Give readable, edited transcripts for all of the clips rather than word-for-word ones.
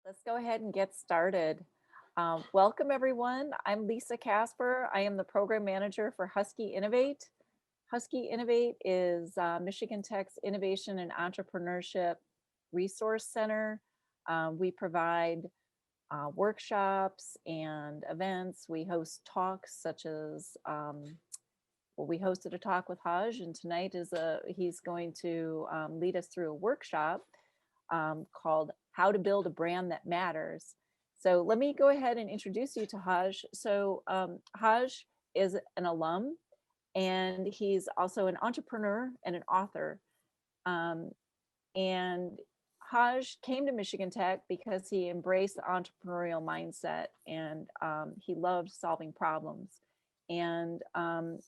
Let's go ahead and get started. Welcome, everyone. I'm Lisa Casper. I am the program manager for Husky Innovate. Husky Innovate is Michigan Tech's Innovation and Entrepreneurship Resource Center. We provide workshops and events. We host talks such as, we hosted a talk with Hajj, and tonight he's going to lead us through a workshop called How to Build a Brand That Matters. So let me go ahead and introduce you to Hajj. So Hajj is an alum, and he's also an entrepreneur and an author. And Hajj came to Michigan Tech because he embraced the entrepreneurial mindset, and he loved solving problems. And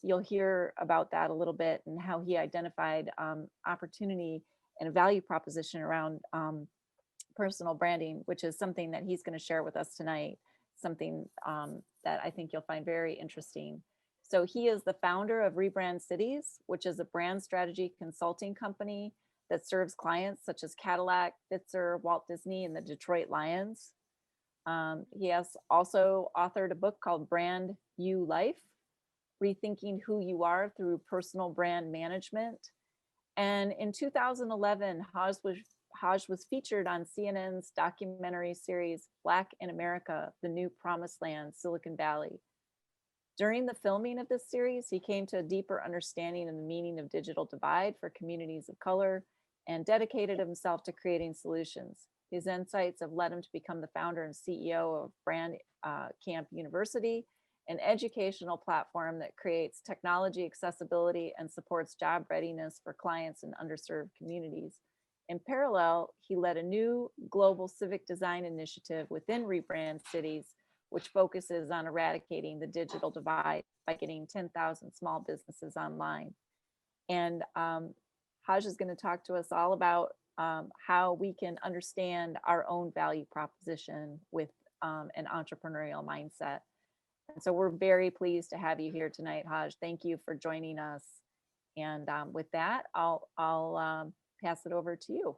you'll hear about that a little bit and how he identified opportunity and a value proposition around personal branding, which is something that he's going to share with us tonight, something that I think you'll find very interesting. So he is the founder of Rebrand Cities, which is a brand strategy consulting company that serves clients such as Cadillac, Pfizer, Walt Disney, and the Detroit Lions. He has also authored a book called Brand You Life, Rethinking Who You Are Through Personal Brand Management. And in 2011, Hajj was featured on CNN's documentary series, Black in America, The New Promised Land, Silicon Valley. During the filming of this series, he came to a deeper understanding of the meaning of digital divide for communities of color and dedicated himself to creating solutions. His insights have led him to become the founder and CEO of Brand Camp University, an educational platform that creates technology accessibility and supports job readiness for clients in underserved communities. In parallel, he led a new global civic design initiative within Rebrand Cities, which focuses on eradicating the digital divide by getting 10,000 small businesses online. And Hajj is going to talk to us all about how we can understand our own value proposition with an entrepreneurial mindset. And so we're very pleased to have you here tonight, Hajj. Thank you for joining us. And with that, I'll pass it over to you.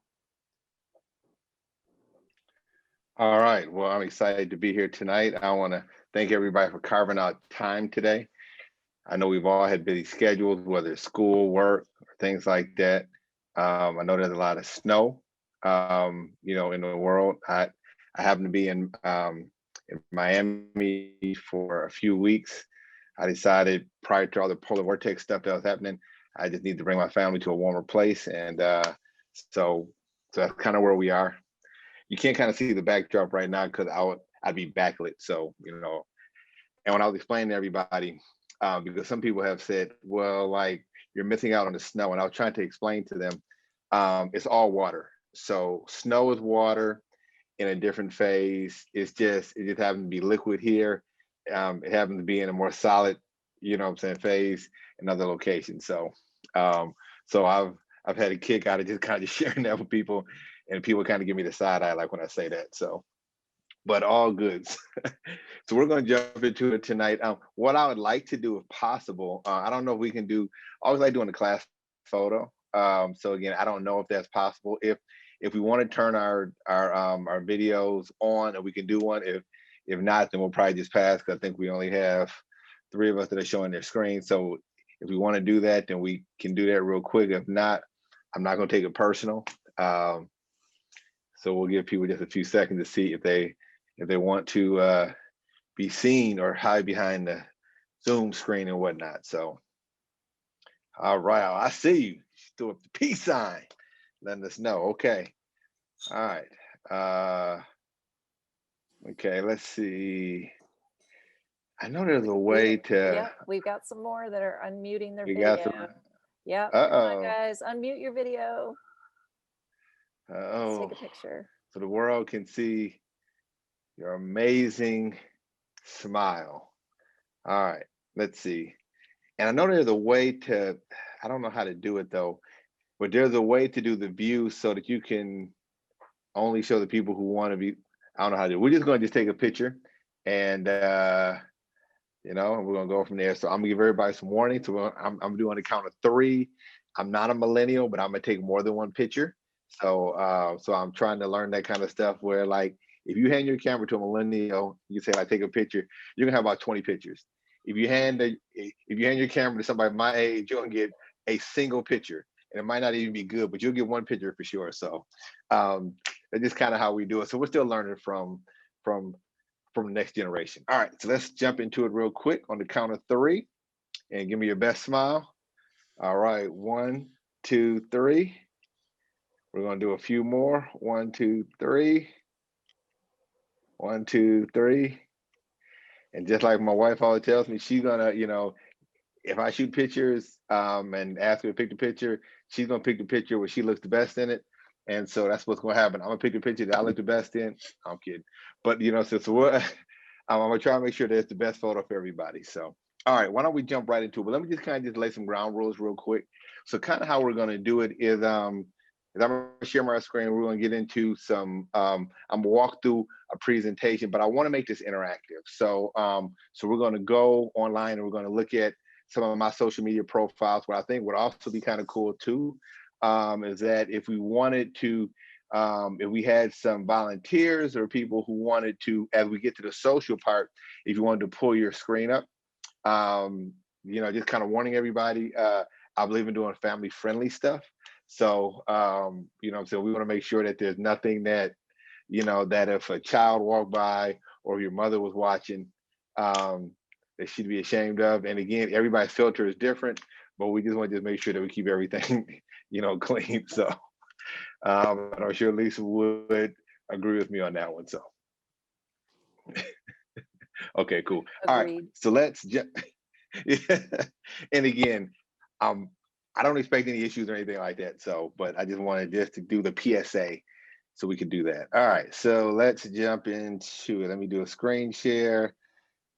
All right. Well, I'm excited to be here tonight. I want to thank everybody for carving out time today. I know we've all had busy schedules, whether it's school, work, or things like that. I know there's a lot of snow, in the world. I happen to be in Miami for a few weeks. I decided prior to all the polar vortex stuff that was happening, I just need to bring my family to a warmer place. And so that's kind of where we are. You can't kind of see the backdrop right now because I'd be backlit. So, and when I was explaining to everybody, because some people have said, well, like you're missing out on the snow. And I was trying to explain to them, it's all water. So snow is water in a different phase. It just happens to be liquid here. It happens to be in a more solid, phase in other locations. So I've had a kick out of just kind of sharing that with people, and people kind of give me the side eye like when I say that. So, but all good. So we're going to jump into it tonight. What I would like to do, if possible, I don't know if we can do. I always like doing a class photo. So again, I don't know if that's possible. If we want to turn our videos on, and we can do one. If not, then we'll probably just pass, because I think we only have 3 of us that are showing their screen. So if we want to do that, then we can do that real quick. If not, I'm not going to take it personal. So we'll give people just a few seconds to see if they want to be seen or hide behind the Zoom screen and whatnot. So, all right, I see you. Threw up the peace sign, letting us know. Okay, all right. Okay, let's see. I know there's a way to. Yeah, we've got some more that are unmuting their video. Yeah, come on, guys, unmute your video. Let's take a picture. So the world can see your amazing smile. All right, let's see. And I know there's a way to, I don't know how to do it though, but there's a way to do the view so that you can only show the people who want to be, I don't know how to do it. We're just going to just take a picture, and we're going to go from there. So I'm going to give everybody some warning. So I'm doing a count of 3. I'm not a millennial, but I'm going to take more than one picture. So I'm trying to learn that kind of stuff where, like, If you hand your camera to a millennial, you say, "I take a picture," you're gonna have about 20 pictures. If you hand your camera to somebody my age, you're gonna get a single picture, and it might not even be good, but you'll get one picture for sure. So that's just kind of how we do it. So we're still learning from the next generation. All right, so let's jump into it real quick on the count of 3, and give me your best smile. All right, 1, 2, 3. We're gonna do a few more. 1, 2, 3. 1, 2, 3. And just like my wife always tells me, she's gonna, if I shoot pictures and ask her to pick the picture, she's gonna pick the picture where she looks the best in it. And so that's what's gonna happen. I'm gonna pick the picture that I look the best in. I'm kidding, but I'm gonna try to make sure that it's the best photo for everybody. So, all right, why don't we jump right into it? But let me just kind of just lay some ground rules real quick. So, kind of how we're gonna do it is I'm gonna share my screen. We're gonna get into some. I'm gonna walk through a presentation, but I want to make this interactive. So, so we're gonna go online and we're gonna look at some of my social media profiles. What I think would also be kind of cool too is that if we wanted to, if we had some volunteers or people who wanted to, as we get to the social part, if you wanted to pull your screen up, just kind of warning everybody. I believe in doing family-friendly stuff. So, so we want to make sure that there's nothing that, that if a child walked by or your mother was watching, that she'd be ashamed of. And again, everybody's filter is different, but we just want to make sure that we keep everything, clean. So, and I'm sure Lisa would agree with me on that one. So, okay, cool. Agreed. All right, so let's just, and again, I don't expect any issues or anything like that. So, but I just wanted just to do the PSA so we can do that. All right, so let's jump into it. Let me do a screen share.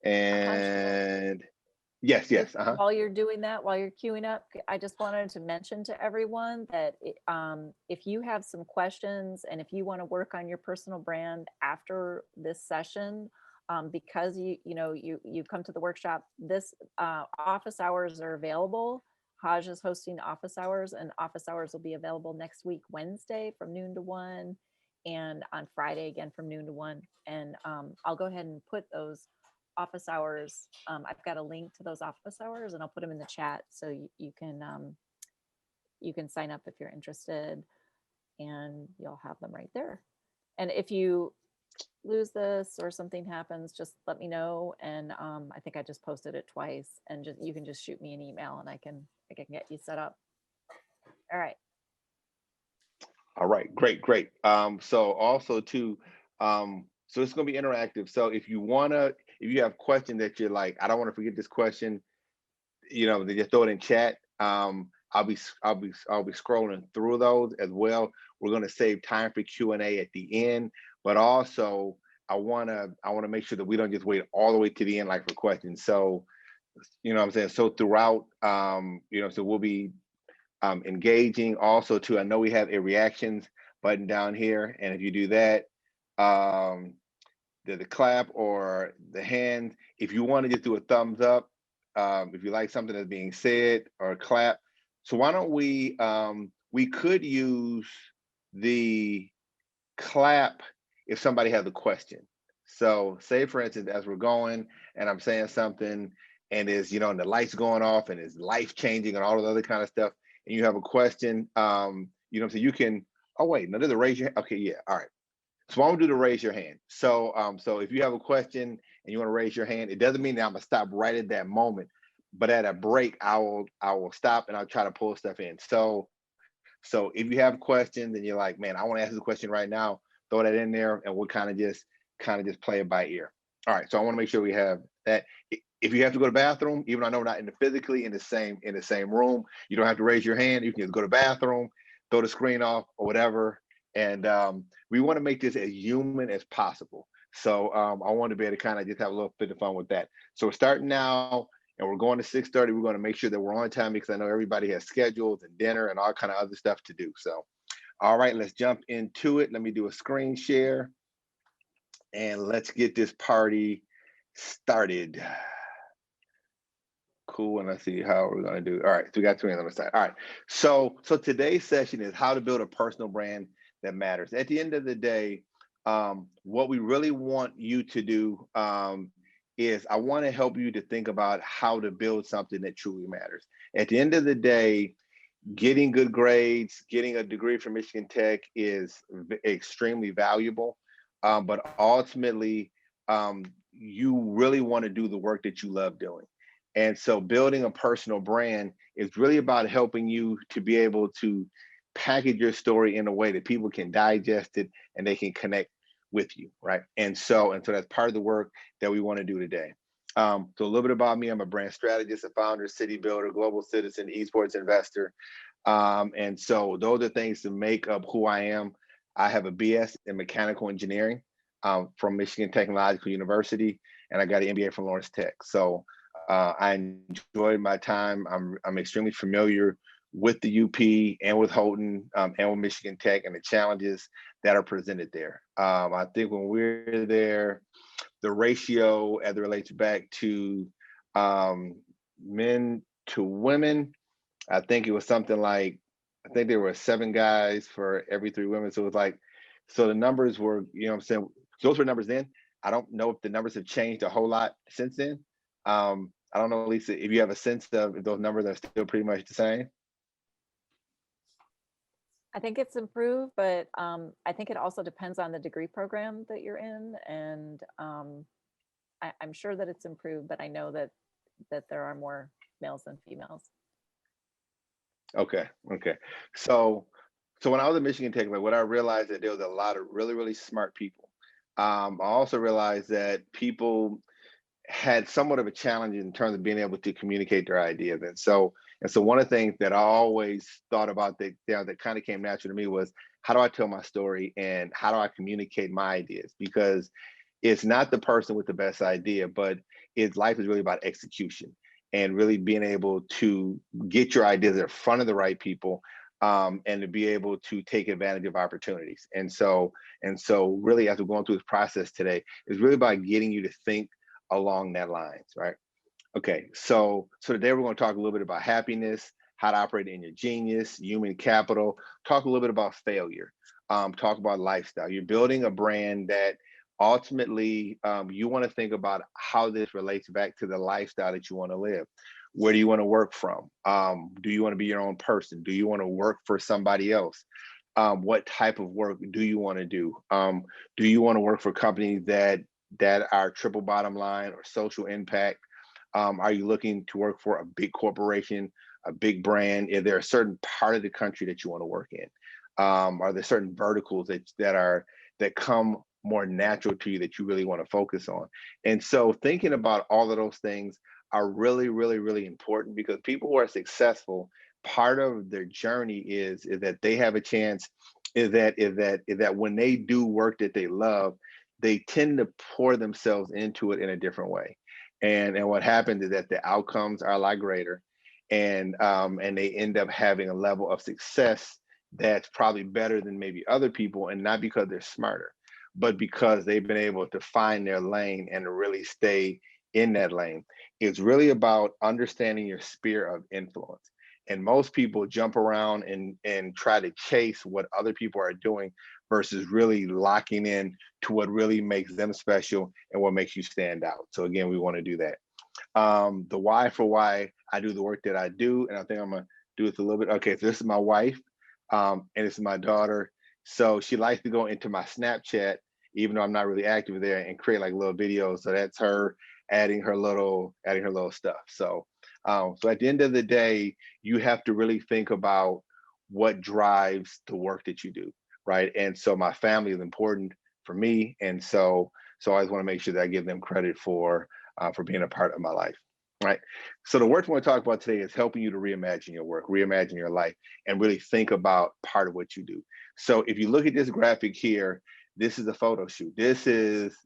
And yes. While you're doing that, while you're queuing up, I just wanted to mention to everyone that if you have some questions and if you want to work on your personal brand after this session, because you come to the workshop, this office hours are available. Hajj is hosting office hours, and office hours will be available next week, Wednesday from noon to 1, and on Friday again from noon to 1. And I'll go ahead and put those office hours. I've got a link to those office hours, and I'll put them in the chat so you can sign up if you're interested, and you'll have them right there. And if you lose this or something happens, just let me know. And I think I just posted it twice, and you can just shoot me an email, and I can get you set up. All right. All right, great. So also too, so it's going to be interactive. So if you have questions that you're like, I don't want to forget this question, then just throw it in chat. I'll be scrolling through those as well. We're going to save time for Q&A at the end, but also I want to make sure that we don't just wait all the way to the end like for questions. So, what I'm saying? So throughout, so we'll be engaging also too. I know we have a reactions button down here, and if you do that, the clap or the hand, if you want to just do a thumbs up, if you like something that's being said, or clap. So why don't we could use the clap if somebody has a question. So say for instance, as we're going and I'm saying something and is, and the lights going off and is life changing and all of the other kind of stuff, and you have a question, so you can, oh wait, no, there's a raise your hand. Okay, yeah, all right. So I'm gonna do the raise your hand. So so if you have a question and you want to raise your hand, it doesn't mean that I'm gonna stop right at that moment, but at a break, I will stop and I'll try to pull stuff in. So if you have questions and you're like, man, I want to ask this question right now, throw that in there and we'll kind of just play it by ear. All right, so I want to make sure we have that. If you have to go to the bathroom, even though I know we're not physically in the same room, you don't have to raise your hand. You can just go to the bathroom, throw the screen off or whatever. And we want to make this as human as possible. So I want to be able to kind of just have a little bit of fun with that. So we're starting now and we're going to 6:30. We're going to make sure that we're on time because I know everybody has schedules and dinner and all kind of other stuff to do. So, all right, let's jump into it. Let me do a screen share and let's get this party started. Cool, and let's see how we're going to do. All right, so we got 2 hands on the side. All right, so today's session is how to build a personal brand that matters. At the end of the day, What we really want you to do is I want to help you to think about how to build something that truly matters. At the end of the day, getting good grades, getting a degree from Michigan Tech is extremely valuable. But ultimately, you really want to do the work that you love doing. And so building a personal brand is really about helping you to be able to package your story in a way that people can digest it and they can connect with you, right? And so that's part of the work that we want to do today. So a little bit about me: I'm a brand strategist, a founder, city builder, global citizen, esports investor. And so those are things to make up who I am. I have a BS in mechanical engineering from Michigan Technological University, and I got an MBA from Lawrence Tech. So I enjoyed my time. I'm extremely familiar with the UP and with Houghton and with Michigan Tech and the challenges that are presented there. I think when we're there, the ratio as it relates back to men to women, I think it was something like, I think there were 7 guys for every 3 women. So it was like, so the numbers were, you know what I'm saying? Those were numbers then. I don't know if the numbers have changed a whole lot since then. I don't know, Lisa, if you have a sense of if those numbers are still pretty much the same. I think it's improved, but I think it also depends on the degree program that you're in. And I'm sure that it's improved, but I know that there are more males than females. Okay. So when I was at Michigan Tech, like what I realized that there was a lot of really, really smart people. I also realized that people had somewhat of a challenge in terms of being able to communicate their ideas. And so one of the things that I always thought about that kind of came natural to me was, how do I tell my story and how do I communicate my ideas? Because it's not the person with the best idea, but life is really about execution and really being able to get your ideas in front of the right people, and to be able to take advantage of opportunities. And so really, as we're going through this process today, it's really about getting you to think along that lines, right? Okay, so today we're going to talk a little bit about happiness, how to operate in your genius, human capital, talk a little bit about failure, talk about lifestyle. You're building a brand that ultimately you want to think about how this relates back to the lifestyle that you want to live. Where do you want to work from? Do you want to be your own person? Do you want to work for somebody else? What type of work do you want to do? Do you want to work for companies that are triple bottom line or social impact? Are you looking to work for a big corporation, a big brand? Is there a certain part of the country that you want to work in? Are there certain verticals that come more natural to you that you really want to focus on? And so thinking about all of those things are really, really, really important, because people who are successful, part of their journey is that they have a chance, is that when they do work that they love, they tend to pour themselves into it in a different way. And what happens is that the outcomes are a lot greater, and they end up having a level of success that's probably better than maybe other people, and not because they're smarter, but because they've been able to find their lane and to really stay in that lane. It's really about understanding your sphere of influence. And most people jump around and try to chase what other people are doing versus really locking in to what really makes them special and what makes you stand out. So again, we want to do that. The why for why I do the work that I do, and I think I'm gonna do this a little bit. Okay, so this is my wife, and this is my daughter. So she likes to go into my Snapchat, even though I'm not really active there, and create like little videos. So that's her adding her little stuff. So at the end of the day, you have to really think about what drives the work that you do, right? And so my family is important for me, and so I always want to make sure that I give them credit for being a part of my life, right? So the work we want to talk about today is helping you to reimagine your work, reimagine your life, and really think about part of what you do. So if you look at this graphic here, this is a photo shoot. This is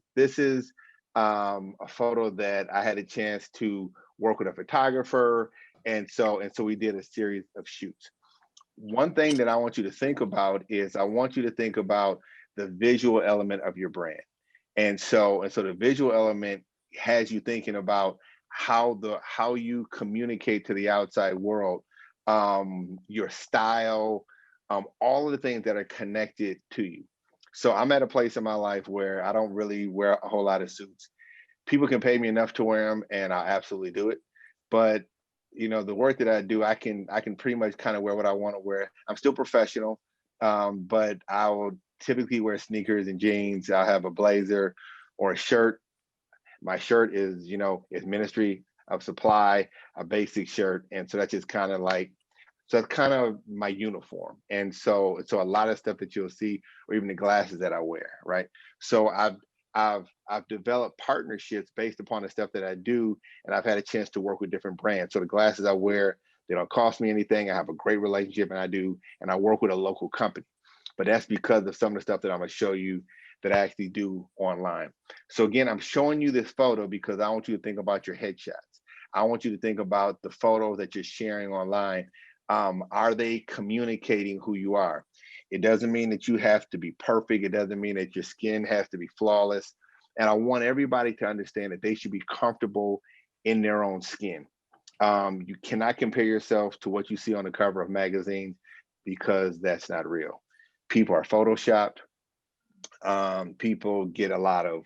a photo that I had a chance to work with a photographer, and so we did a series of shoots. One thing that I want you to think about is I want you to think about the visual element of your brand. And so the visual element has you thinking about how you communicate to the outside world, your style, all of the things that are connected to you. So I'm at a place in my life where I don't really wear a whole lot of suits. People can pay me enough to wear them, and I absolutely do it. But the work that I do, I can pretty much kind of wear what I want to wear. I'm still professional, but I will typically wear sneakers and jeans. I'll have a blazer or a shirt. My shirt is, is Ministry of Supply, a basic shirt, and so that's just kind of like, so that's kind of my uniform. And so a lot of stuff that you'll see, or even the glasses that I wear, right? So I've developed partnerships based upon the stuff that I do, and I've had a chance to work with different brands. So the glasses I wear, they don't cost me anything. I have a great relationship, and I work with a local company. But that's because of some of the stuff that I'm gonna show you that I actually do online. So again, I'm showing you this photo because I want you to think about your headshots. I want you to think about the photos that you're sharing online. Are they communicating who you are? It doesn't mean that you have to be perfect. It doesn't mean that your skin has to be flawless. And I want everybody to understand that they should be comfortable in their own skin. You cannot compare yourself to what you see on the cover of magazines because that's not real. People are photoshopped. People get a lot of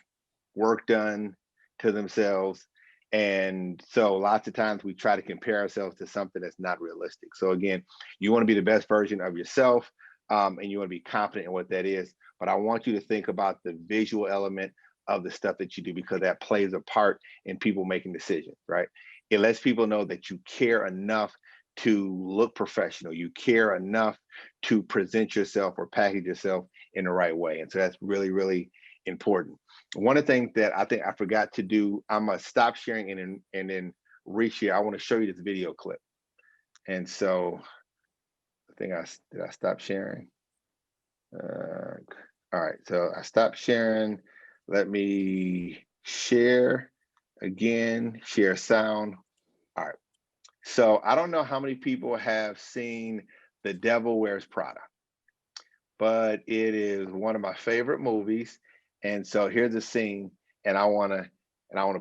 work done to themselves. And so lots of times we try to compare ourselves to something that's not realistic. So again, you want to be the best version of yourself, and you want to be confident in what that is. But I want you to think about the visual element of the stuff that you do, because that plays a part in people making decisions, right? It lets people know that you care enough to look professional. You care enough to present yourself or package yourself in the right way. And so that's really, really important. One of the things that I think I forgot to do, I'm gonna stop sharing and then reshare. I want to show you this video clip. And so I think did I stop sharing? All right, so I stopped sharing. Let me share again, share sound. All right. So I don't know how many people have seen The Devil Wears Prada, but it is one of my favorite movies. And so here's a scene, and I wanna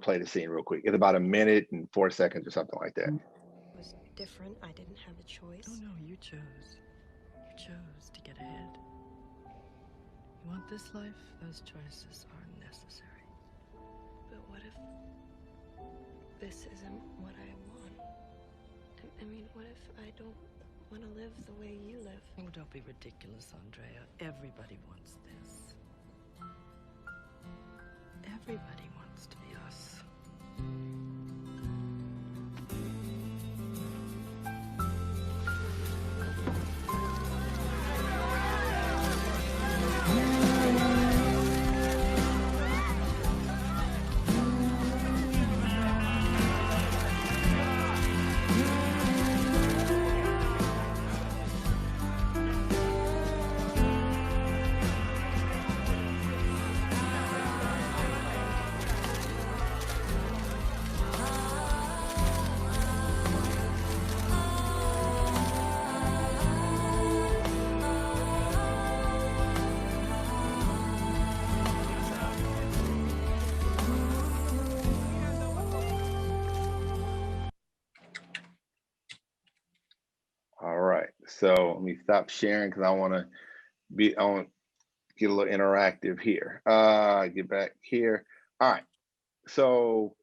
play the scene real quick. It's about 1 minute and 4 seconds or something like that. It was different. I didn't have a choice. Oh no, you chose. You chose to get ahead. You want this life? Those choices are necessary. But what if this isn't what I want? I mean, what if I don't want to live the way you live? Oh, don't be ridiculous, Andrea. Everybody wants this. Everybody wants to be us. All right, so let me stop sharing because I want to get a little interactive here. Get back here. All right, so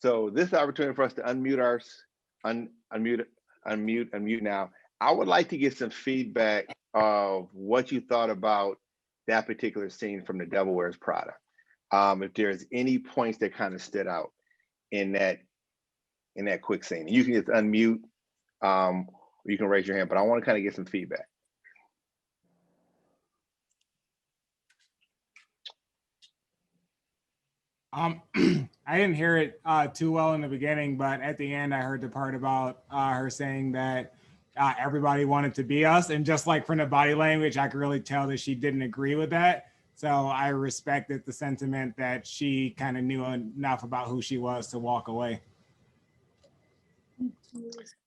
this is the opportunity for us to unmute now. I would like to get some feedback of what you thought about that particular scene from The Devil Wears Prada. If there's any points that kind of stood out in that quick scene, you can just unmute. You can raise your hand, but I want to kind of get some feedback. I didn't hear it too well in the beginning, but at the end, I heard the part about her saying that everybody wanted to be us. And just like from the body language, I could really tell that she didn't agree with that. So I respected the sentiment that she kind of knew enough about who she was to walk away.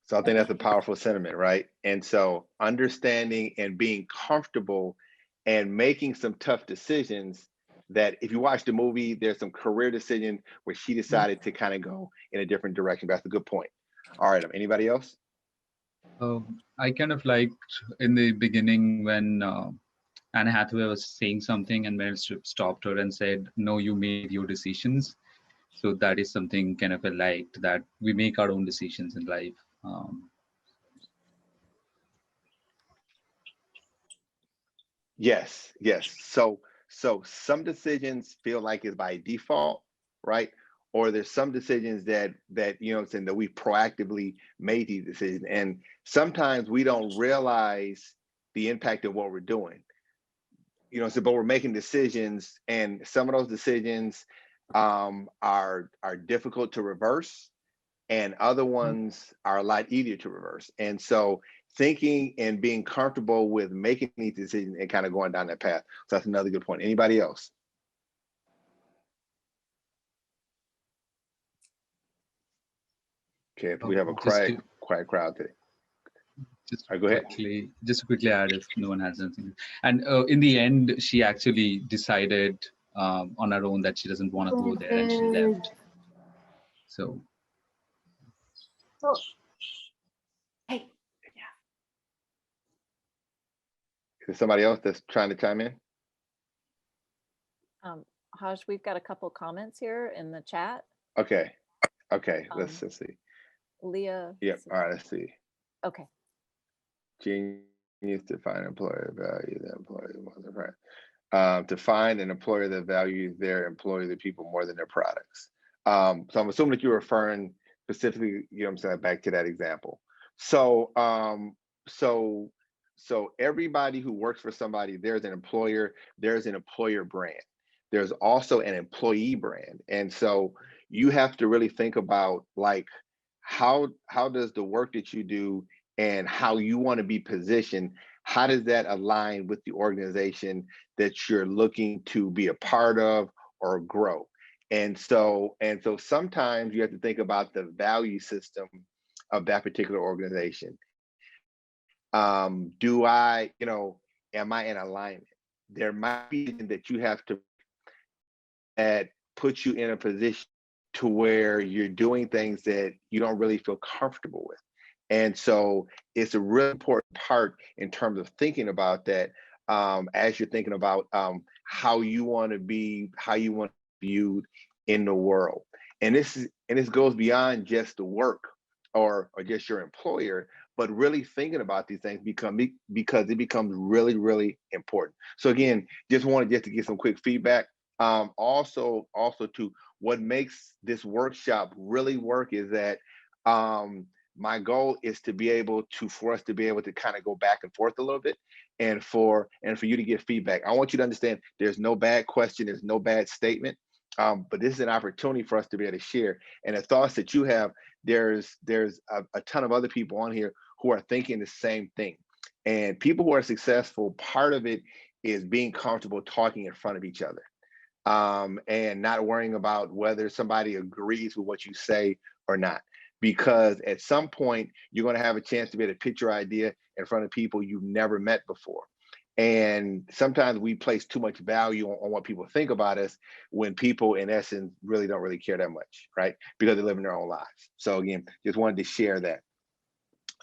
So I think that's a powerful sentiment, right? And so understanding and being comfortable and making some tough decisions, that if you watch the movie, there's some career decision where she decided to kind of go in a different direction. That's a good point. All right, anybody else? I kind of liked in the beginning when Anne Hathaway was saying something, and Meryl Streep stopped her and said, "No, you made your decisions." So that is something kind of I liked, that we make our own decisions in life. Yes, yes. So some decisions feel like it's by default, right? Or there's some decisions that you know what I'm saying, that we proactively made these decisions. And sometimes we don't realize the impact of what we're doing. You know, so but we're making decisions, and some of those decisions are difficult to reverse, and other ones are a lot easier to reverse. And so thinking and being comfortable with making these decisions and kind of going down that path. So that's another good point. Anybody else? Okay, if we have a quiet crowd today. Go ahead. Just to quickly add, if no one has anything. And in the end, she actually decided on her own that she doesn't want to go there, and she left. So. Oh. Hey. Yeah. Is there somebody else that's trying to chime in? Hajj, we've got a couple comments here in the chat. Okay. Let's see. Leah. Yep. All right. Let's see. Okay. Genius to find employer value the employee right. To find an employer that values their employee, the people, more than their products. So I'm assuming that you're referring specifically, you know what I'm saying, back to that example. So so everybody who works for somebody, there's an employer brand. There's also an employee brand. And so you have to really think about, like, how does the work that you do and how you want to be positioned, how does that align with the organization that you're looking to be a part of or grow? And so sometimes you have to think about the value system of that particular organization. Do I, you know, am I in alignment? There might be that you have to that puts you in a position to where you're doing things that you don't really feel comfortable with. And so it's a really important part in terms of thinking about that, as you're thinking about how you want to be viewed in the world. And this goes beyond just the work or just your employer, but really thinking about these things because it becomes really, really important. So again, just wanted to get some quick feedback. Also to what makes this workshop really work is that my goal is to be able to, for us to be able to kind of go back and forth a little bit, and for you to get feedback. I want you to understand there's no bad question, there's no bad statement, but this is an opportunity for us to be able to share. And the thoughts that you have, there's a ton of other people on here who are thinking the same thing. And people who are successful, part of it is being comfortable talking in front of each other. And not worrying about whether somebody agrees with what you say or not. Because at some point, you're going to have a chance to be able to pitch your idea in front of people you've never met before. And sometimes we place too much value on what people think about us when people, in essence, really don't really care that much, right? Because they're living their own lives. So again, just wanted to share that.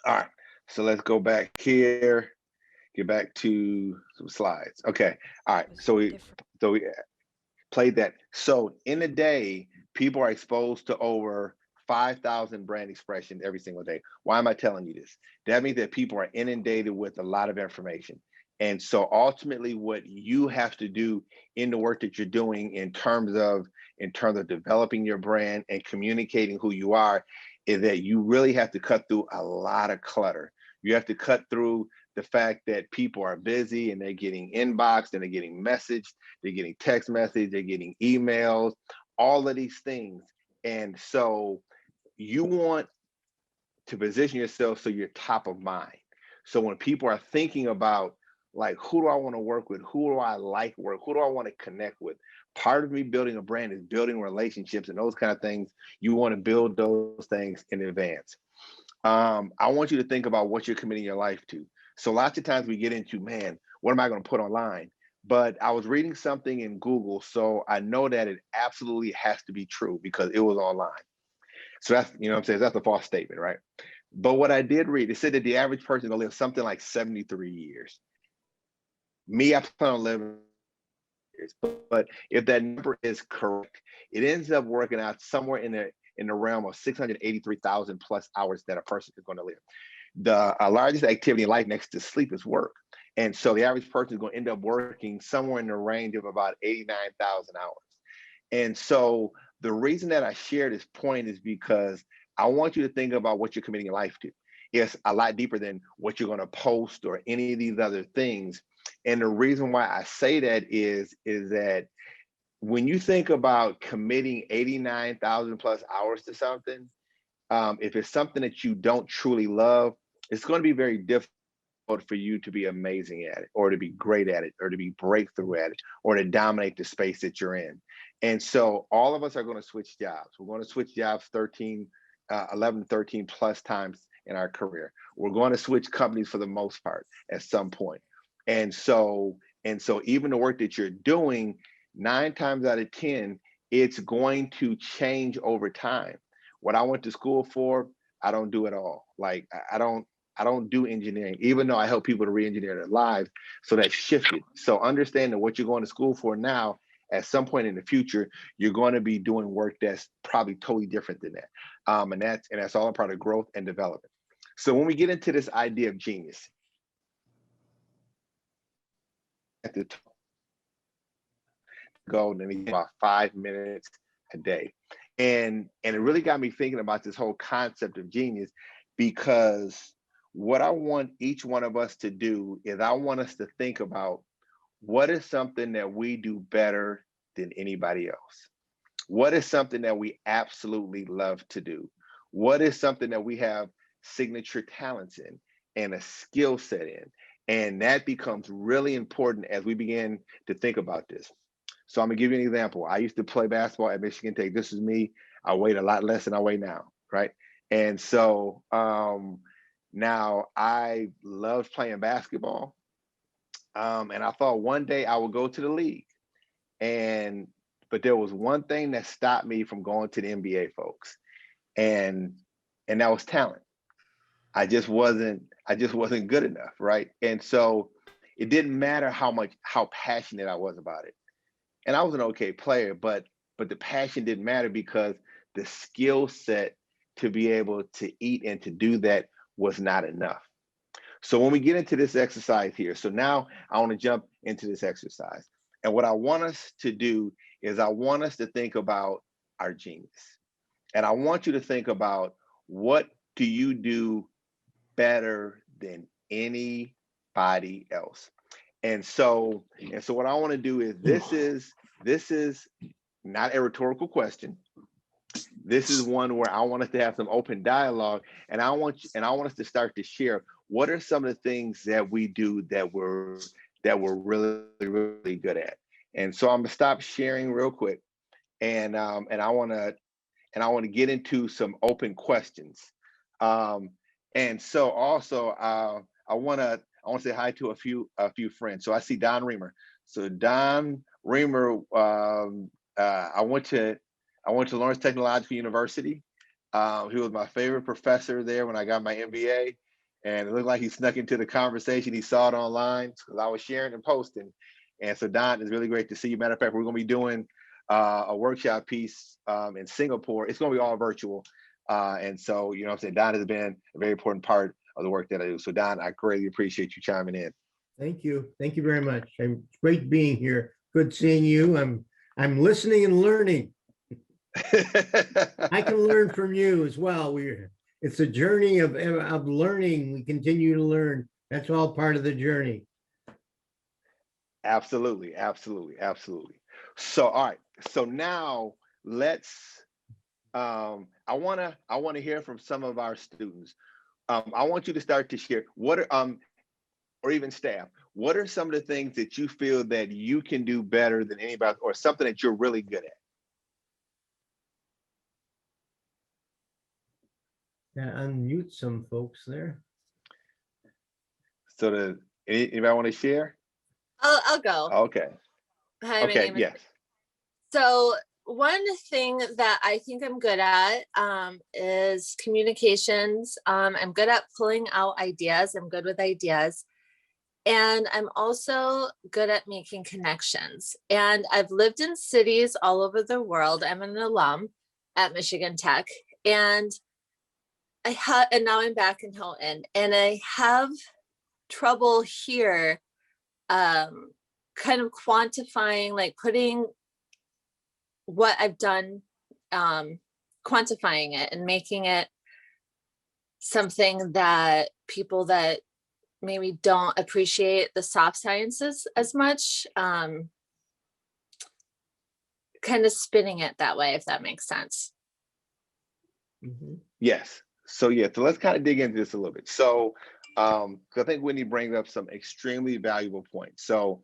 All right, so let's go back here, get back to some slides. Okay, all right, so we played that. So in a day, people are exposed to over 5,000 brand expressions every single day. Why am I telling you this? That means that people are inundated with a lot of information. And so ultimately what you have to do in the work that you're doing in terms of developing your brand and communicating who you are is that you really have to cut through a lot of clutter. You have to cut through the fact that people are busy and they're getting inboxed and they're getting messaged, they're getting text message, they're getting emails, all of these things. And so you want to position yourself so you're top of mind. So when people are thinking about, like, who do I want to work with? Who do I like work? Who do I want to connect with? Part of me building a brand is building relationships and those kind of things. You want to build those things in advance. I want you to think about what you're committing your life to. So lots of times we get into, man, what am I going to put online? But I was reading something in Google, so I know that it absolutely has to be true because it was online. So that's, you know what I'm saying, that's a false statement, right? But what I did read, it said that the average person is going to live something like 73 years. Me, I plan on living years, but if that number is correct, it ends up working out somewhere in the realm of 683,000 plus hours that a person is going to live. The largest activity in life next to sleep is work. And so the average person is going to end up working somewhere in the range of about 89,000 hours. And so the reason that I share this point is because I want you to think about what you're committing your life to. It's a lot deeper than what you're going to post or any of these other things. And the reason why I say that is that when you think about committing 89,000 plus hours to something, if it's something that you don't truly love, it's going to be very difficult for you to be amazing at it, or to be great at it, or to be breakthrough at it, or to dominate the space that you're in. And so all of us are going to switch jobs. We're going to switch jobs 11, 13 plus times in our career. We're going to switch companies for the most part at some point. And so even the work that you're doing, 9 times out of 10, it's going to change over time. What I went to school for, I don't do at all. Like I don't do engineering, even though I help people to re-engineer their lives. So that's shifted. So understand that what you're going to school for now, at some point in the future, you're going to be doing work that's probably totally different than that. And that's all a part of growth and development. So when we get into this idea of genius, at the top, go and about 5 minutes a day. And it really got me thinking about this whole concept of genius, because what I want each one of us to do is I want us to think about what is something that we do better than anybody else? What is something that we absolutely love to do? What is something that we have signature talents in and a skill set in? And that becomes really important as we begin to think about this. So I'm gonna give you an example. I used to play basketball at Michigan Tech. This is me. I weighed a lot less than I weigh now, right? And so now I loved playing basketball. And I thought one day I would go to the league. But there was one thing that stopped me from going to the NBA, folks. And that was talent. I just wasn't good enough, right? And so it didn't matter how passionate I was about it. And I was an okay player, but the passion didn't matter because the skill set to be able to eat and to do that was not enough. So when we get into this exercise here, so now I want to jump into this exercise. And what I want us to do is I want us to think about our genius. And I want you to think about, what do you do better than anybody else? And so what I want to do is, this is not a rhetorical question. This is one where I want us to have some open dialogue, and I want us to start to share what are some of the things that we do that we're really, really good at. And so I'm gonna stop sharing real quick, and I want to get into some open questions. And so also I want to say hi to a few friends. So I see Don Reamer. So Don Reamer, I went to Lawrence Technological University. He was my favorite professor there when I got my MBA. And it looked like he snuck into the conversation. He saw it online because I was sharing and posting. And so Don, it's really great to see you. Matter of fact, we're going to be doing a workshop piece in Singapore. It's going to be all virtual. And so, you know what I'm saying, Don has been a very important part of the work that I do. So Don, I greatly appreciate you chiming in. Thank you. Thank you very much. It's great being here. Good seeing you. I'm listening and learning. I can learn from you as well. It's a journey of learning. We continue to learn. That's all part of the journey. Absolutely, absolutely, absolutely. So, all right. So now let's. I want to hear from some of our students. I want you to start to share or even staff. What are some of the things that you feel that you can do better than anybody, or something that you're really good at? Yeah, unmute some folks there. So anybody want to share? I'll go. Okay. Hi, my Okay. name is. Yes. So one thing that I think I'm good at is communications. I'm good at pulling out ideas. I'm good with ideas. And I'm also good at making connections. And I've lived in cities all over the world. I'm an alum at Michigan Tech. And and now I'm back in Houghton. And I have trouble here kind of quantifying, like putting what I've done, quantifying it and making it something that people that maybe don't appreciate the soft sciences as much, kind of spinning it that way, if that makes sense. Yes. So yeah, so let's kind of dig into this a little bit. So 'cause I think Whitney brings up some extremely valuable points. So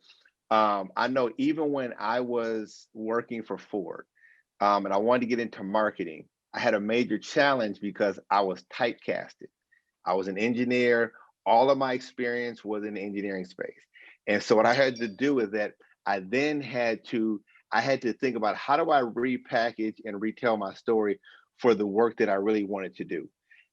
I know even when I was working for Ford, and I wanted to get into marketing, I had a major challenge because I was typecasted. I was an engineer. All of my experience was in the engineering space. And so what I had to do is that I then had to think about how do I repackage and retell my story for the work that I really wanted to do.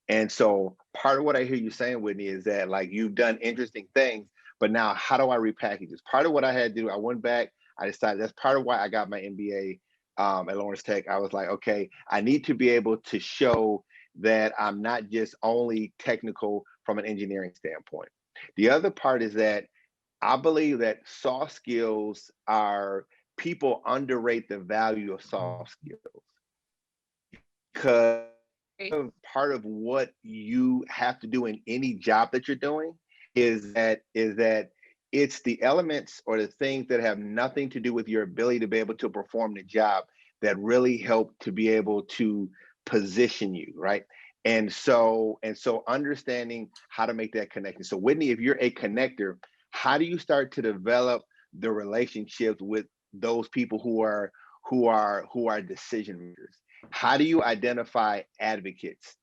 And so part of what I hear you saying, Whitney, is that like you've done interesting things, but now how do I repackage this? Part of what I had to do, I went back, I decided that's part of why I got my MBA at Lawrence Tech. I was like, okay, I need to be able to show that I'm not just only technical from an engineering standpoint. The other part is that I believe that soft skills are, people underrate the value of soft skills because part of what you have to do in any job that you're doing is that it's the elements or the things that have nothing to do with your ability to be able to perform the job that really help to be able to position you, right? And so understanding how to make that connection. So Whitney, if you're a connector, how do you start to develop the relationships with those people who are decision makers? How do you identify advocates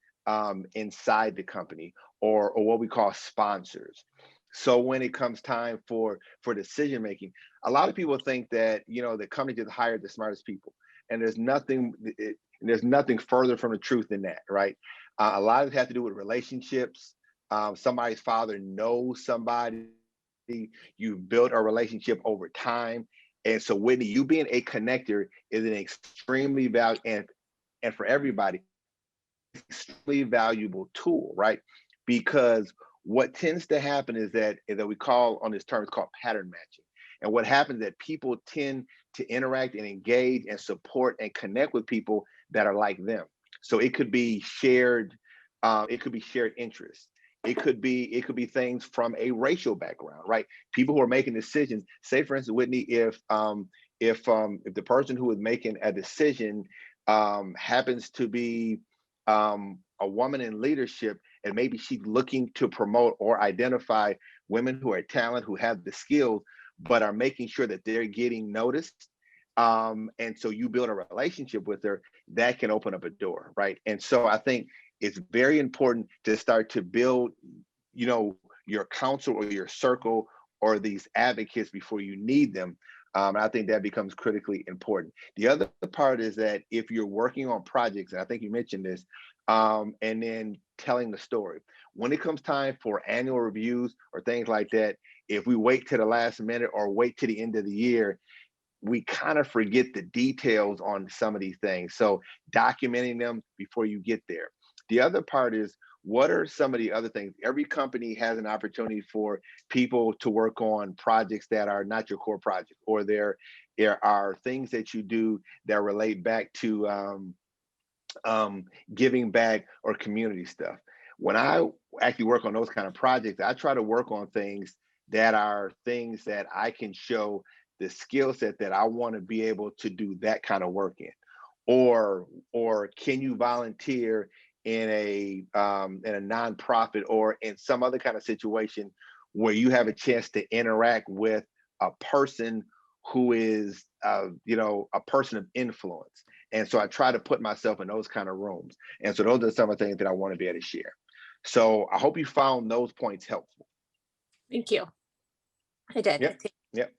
inside the company or what we call sponsors? So when it comes time for decision making, a lot of people think that the company just hired the smartest people, and there's nothing further from the truth than that, right? A lot of it has to do with relationships. Somebody's father knows somebody. You've built a relationship over time. And so Whitney, you being a connector is an extremely valuable, and for everybody, extremely valuable tool, right? Because what tends to happen is that we call on this term, it's called pattern matching. And what happens is that people tend to interact and engage and support and connect with people that are like them. So it could be shared interests. It could be things from a racial background, right? People who are making decisions. Say, for instance, Whitney, if the person who is making a decision happens to be a woman in leadership, and maybe she's looking to promote or identify women who are talented, who have the skills, but are making sure that they're getting noticed. And so you build a relationship with her, that can open up a door, right? And so I think it's very important to start to build, your council or your circle or these advocates before you need them. And I think that becomes critically important. The other part is that if you're working on projects, and I think you mentioned this, and then telling the story. When it comes time for annual reviews or things like that, if we wait to the last minute or wait to the end of the year, we kind of forget the details on some of these things. So documenting them before you get there. The other part is, what are some of the other things? Every company has an opportunity for people to work on projects that are not your core project, or there are things that you do that relate back to giving back or community stuff. When I actually work on those kind of projects, I try to work on things that are things that I can show the skill set that I want to be able to do that kind of work in. Or can you volunteer in a nonprofit or in some other kind of situation where you have a chance to interact with a person who is a person of influence. And so I try to put myself in those kind of rooms. And so those are some of the things that I want to be able to share. So I hope you found those points helpful. Thank you. I did. Yep.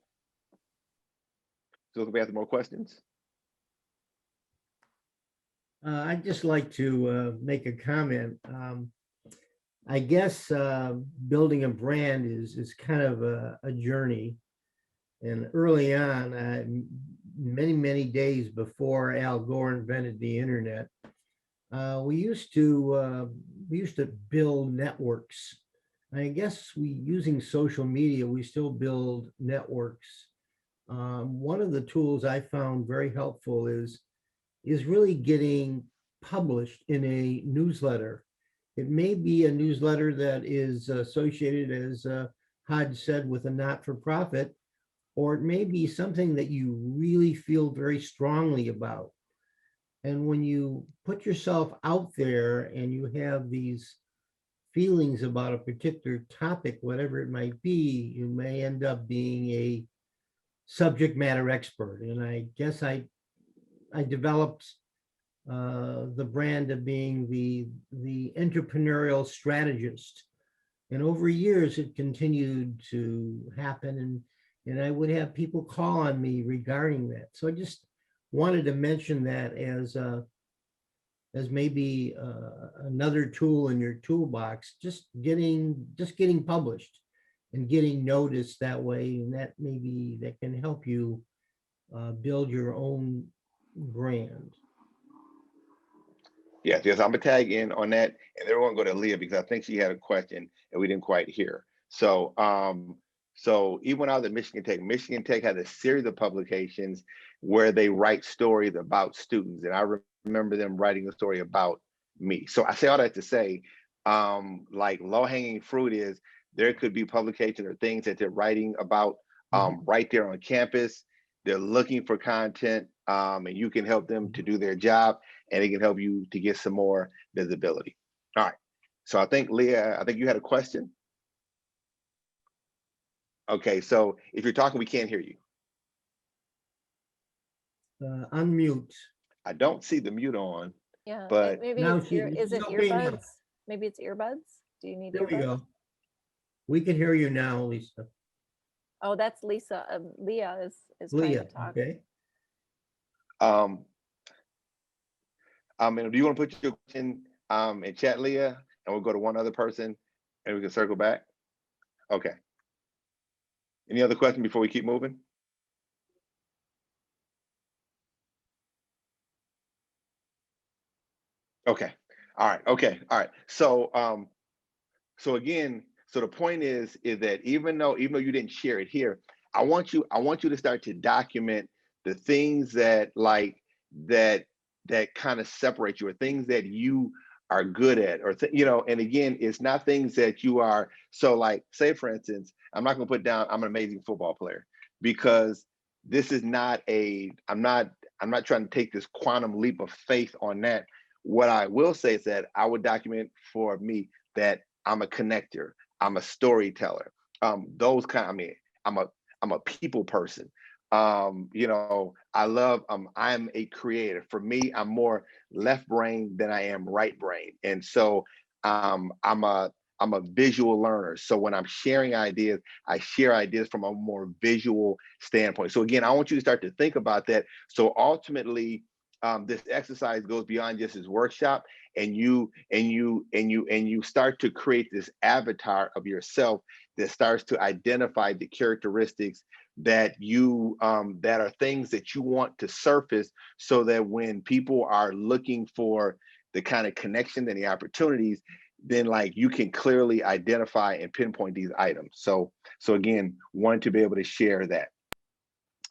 So if we have more questions. I'd just like to make a comment. I guess building a brand is kind of a journey. And early on, many days before Al Gore invented the internet, we used to build networks. I guess using social media, we still build networks. One of the tools I found very helpful is really getting published in a newsletter. It may be a newsletter that is associated, as Hajj said, with a not-for-profit, or it may be something that you really feel very strongly about. And when you put yourself out there and you have these feelings about a particular topic, whatever it might be, you may end up being a subject matter expert. And I guess I developed the brand of being the entrepreneurial strategist. And over years, it continued to happen. And I would have people call on me regarding that. So I just wanted to mention that as maybe another tool in your toolbox, just getting published and getting noticed that way. And that can help you build your own brand. Yes, I'm gonna tag in on that, and then we're gonna go to Leah because I think she had a question and we didn't quite hear. So, so even when I was at Michigan Tech has a series of publications where they write stories about students, and I remember them writing a story about me. So I say all that to say, like low-hanging fruit is there could be publications or things that they're writing about right there on campus. They're looking for content, and you can help them to do their job, and it can help you to get some more visibility. All right. So I think Leah, you had a question. Okay, so if you're talking, we can't hear you. Unmute. I don't see the mute on. Yeah, but maybe now it's is it okay now. earbuds? Maybe it's earbuds. Do you need There we earbuds? go. We can hear you now, Lisa. Oh, that's Lisa. Leah is trying Leah, to talk. okay. Do you want to put your question in chat, Leah, and we'll go to one other person, and we can circle back? Okay. Any other question before we keep moving? Okay. All right. Okay. All right. So, so again, so the point is that even though you didn't share it here, I want you to start to document the things that that kind of separate you, or things that you are good at, or and again, it's not things that you are. So like, say for instance, I'm not going to put down I'm an amazing football player, because this is not I'm not trying to take this quantum leap of faith on that. What I will say is that I would document for me that I'm a connector, I'm a storyteller, those kind. I mean, I'm a people person. I love, I'm a creator. For me, I'm more left brain than I am right brain. And so I'm a visual learner. So when I'm sharing ideas, I share ideas from a more visual standpoint. So again, I want you to start to think about that. So ultimately, this exercise goes beyond just this workshop, and you start to create this avatar of yourself that starts to identify the characteristics that that are things that you want to surface, so that when people are looking for the kind of connection and the opportunities, then like you can clearly identify and pinpoint these items. So again, wanted to be able to share that.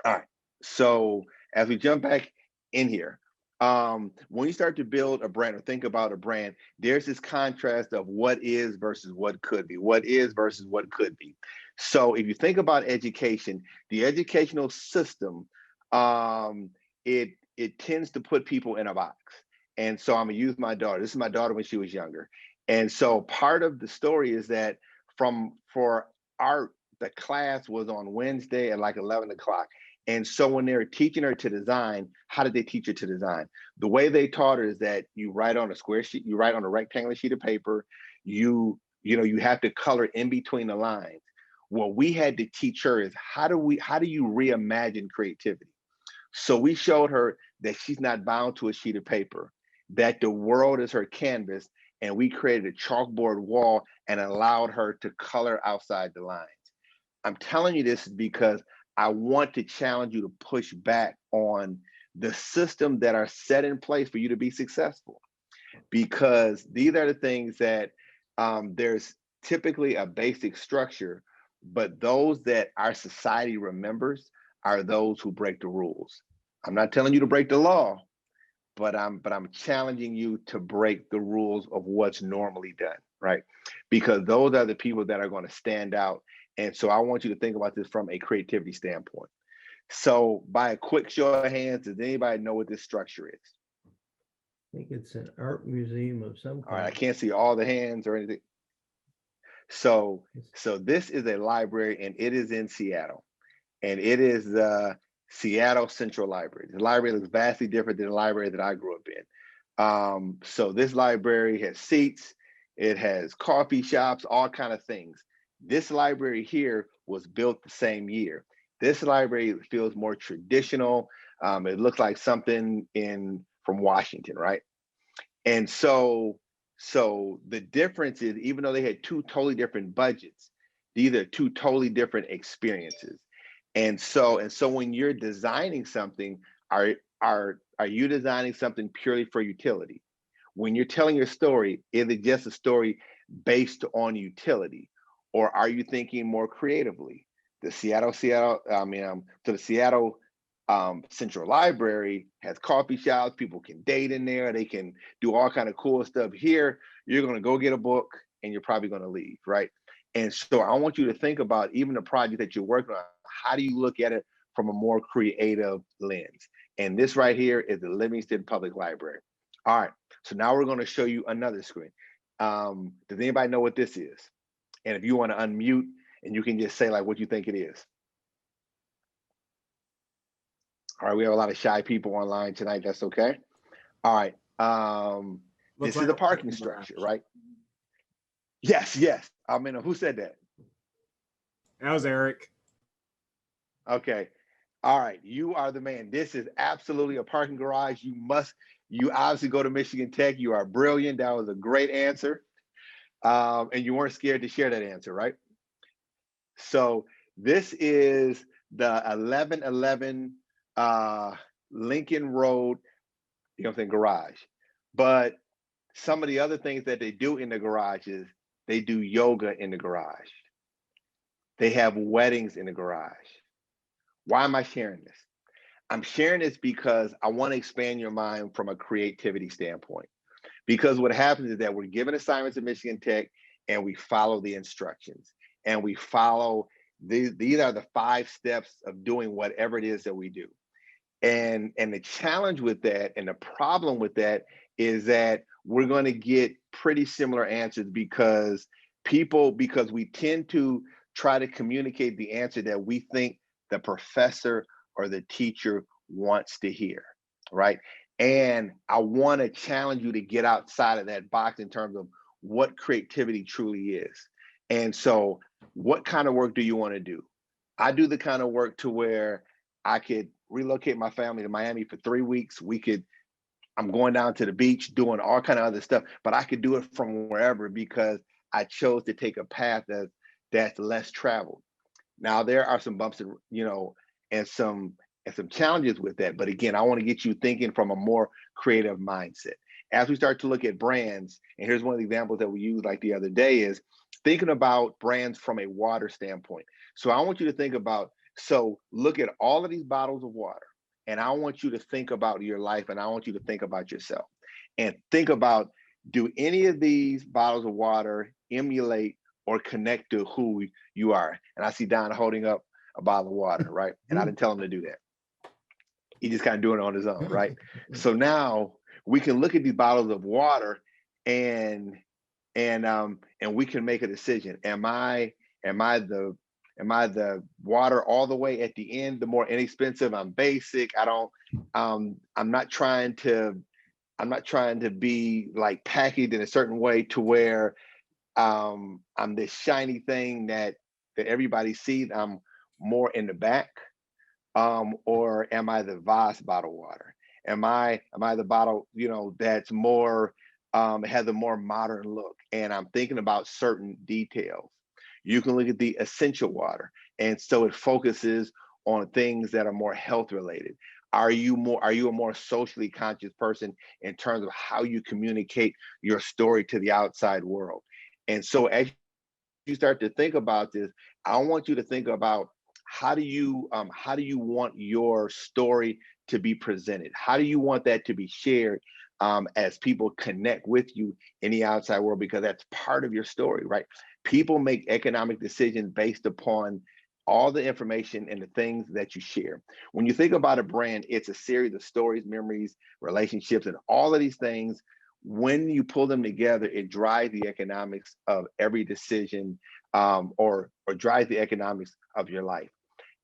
All right. So as we jump back in here, when you start to build a brand or think about a brand, there's this contrast of what is versus what could be, what is versus what could be. So if you think about education, the educational system, it tends to put people in a box. And so I'm gonna use my daughter. This is my daughter when she was younger. And so part of the story is that for art, the class was on Wednesday at like 11 o'clock. And so when they were teaching her to design, how did they teach her to design? The way they taught her is that you write on a square sheet, you write on a rectangular sheet of paper, you have to color in between the lines. What we had to teach her is how do you reimagine creativity? So we showed her that she's not bound to a sheet of paper, that the world is her canvas, and we created a chalkboard wall and allowed her to color outside the lines. I'm telling you this because I want to challenge you to push back on the system that are set in place for you to be successful. Because these are the things that there's typically a basic structure, but those that our society remembers are those who break the rules. I'm not telling you to break the law, but I'm challenging you to break the rules of what's normally done, right? Because those are the people that are going to stand out. And so I want you to think about this from a creativity standpoint. So by a quick show of hands, does anybody know what this structure is? I think it's an art museum of some kind. All right, I can't see all the hands or anything. So this is a library, and it is in Seattle, and it is the Seattle Central Library. The library looks vastly different than the library that I grew up in. So this library has seats, it has coffee shops, all kind of things. This library here was built the same year. This library feels more traditional. It looks like something from Washington, right? And so the difference is, even though they had two totally different budgets, these are two totally different experiences. And so when you're designing something, are you designing something purely for utility? When you're telling your story, is it just a story based on utility, or are you thinking more creatively? The Seattle Central Library has coffee shops. People can date in there. They can do all kind of cool stuff. Here, you're going to go get a book and you're probably going to leave, right? And so I want you to think about even the project that you're working on. How do you look at it from a more creative lens? And this right here is the Livingston Public Library. All right, so now we're going to show you another screen. Does anybody know what this is? And if you want to unmute, and you can just say like what you think it is. All right, we have a lot of shy people online tonight. That's okay. All right. This is a parking structure, right? Yes. I mean, who said that? That was Eric. Okay. All right. You are the man. This is absolutely a parking garage. You obviously go to Michigan Tech. You are brilliant. That was a great answer. And you weren't scared to share that answer, right? So this is the 1111 Lincoln Road, garage. But some of the other things that they do in the garage is they do yoga in the garage. They have weddings in the garage. Why am I sharing this? I'm sharing this because I want to expand your mind from a creativity standpoint. Because what happens is that we're given assignments at Michigan Tech and we follow the instructions. And we follow, these are the 5 steps of doing whatever it is that we do. And the challenge with that and the problem with that is that we're going to get pretty similar answers because we tend to try to communicate the answer that we think the professor or the teacher wants to hear, right? And I want to challenge you to get outside of that box in terms of what creativity truly is. And so what kind of work do you want to do? I do the kind of work to where I could relocate my family to Miami for 3 weeks. I'm going down to the beach doing all kind of other stuff, but I could do it from wherever because I chose to take a path that's less traveled. Now there are some bumps and some challenges with that. But again, I want to get you thinking from a more creative mindset. As we start to look at brands, and here's one of the examples that we used like the other day is thinking about brands from a water standpoint. So I want you to think about, look at all of these bottles of water, and I want you to think about your life, and I want you to think about yourself. And think about, do any of these bottles of water emulate or connect to who you are? And I see Don holding up a bottle of water, right? And I didn't tell him to do that. He just kind of doing it on his own, right? So now we can look at these bottles of water and we can make a decision. Am I the water all the way at the end, the more inexpensive? I'm basic. I'm not trying to be like packaged in a certain way to where I'm this shiny thing that everybody sees. I'm more in the back. Or am I the Voss bottled water? Am I the bottle, that's more it has a more modern look, and I'm thinking about certain details. You can look at the essential water, and so it focuses on things that are more health related. Are you a more socially conscious person in terms of how you communicate your story to the outside world? And so as you start to think about this, I want you to think about how do you want your story to be presented? How do you want that to be shared as people connect with you in the outside world? Because that's part of your story, right? People make economic decisions based upon all the information and the things that you share. When you think about a brand, it's a series of stories, memories, relationships, and all of these things. When you pull them together, it drives the economics of every decision, or drives the economics of your life.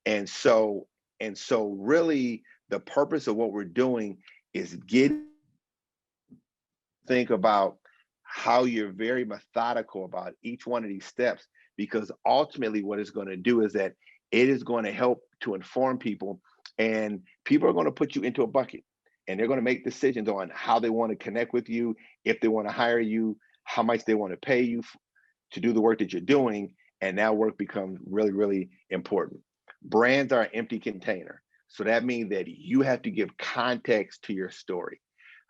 And so really the purpose of what we're doing is think about how you're very methodical about each one of these steps, because ultimately what it's going to do is that it is going to help to inform people, and people are going to put you into a bucket, and they're going to make decisions on how they want to connect with you, if they want to hire you, how much they want to pay you to do the work that you're doing. And that work becomes really, really important. Brands are an empty container. So that means that you have to give context to your story.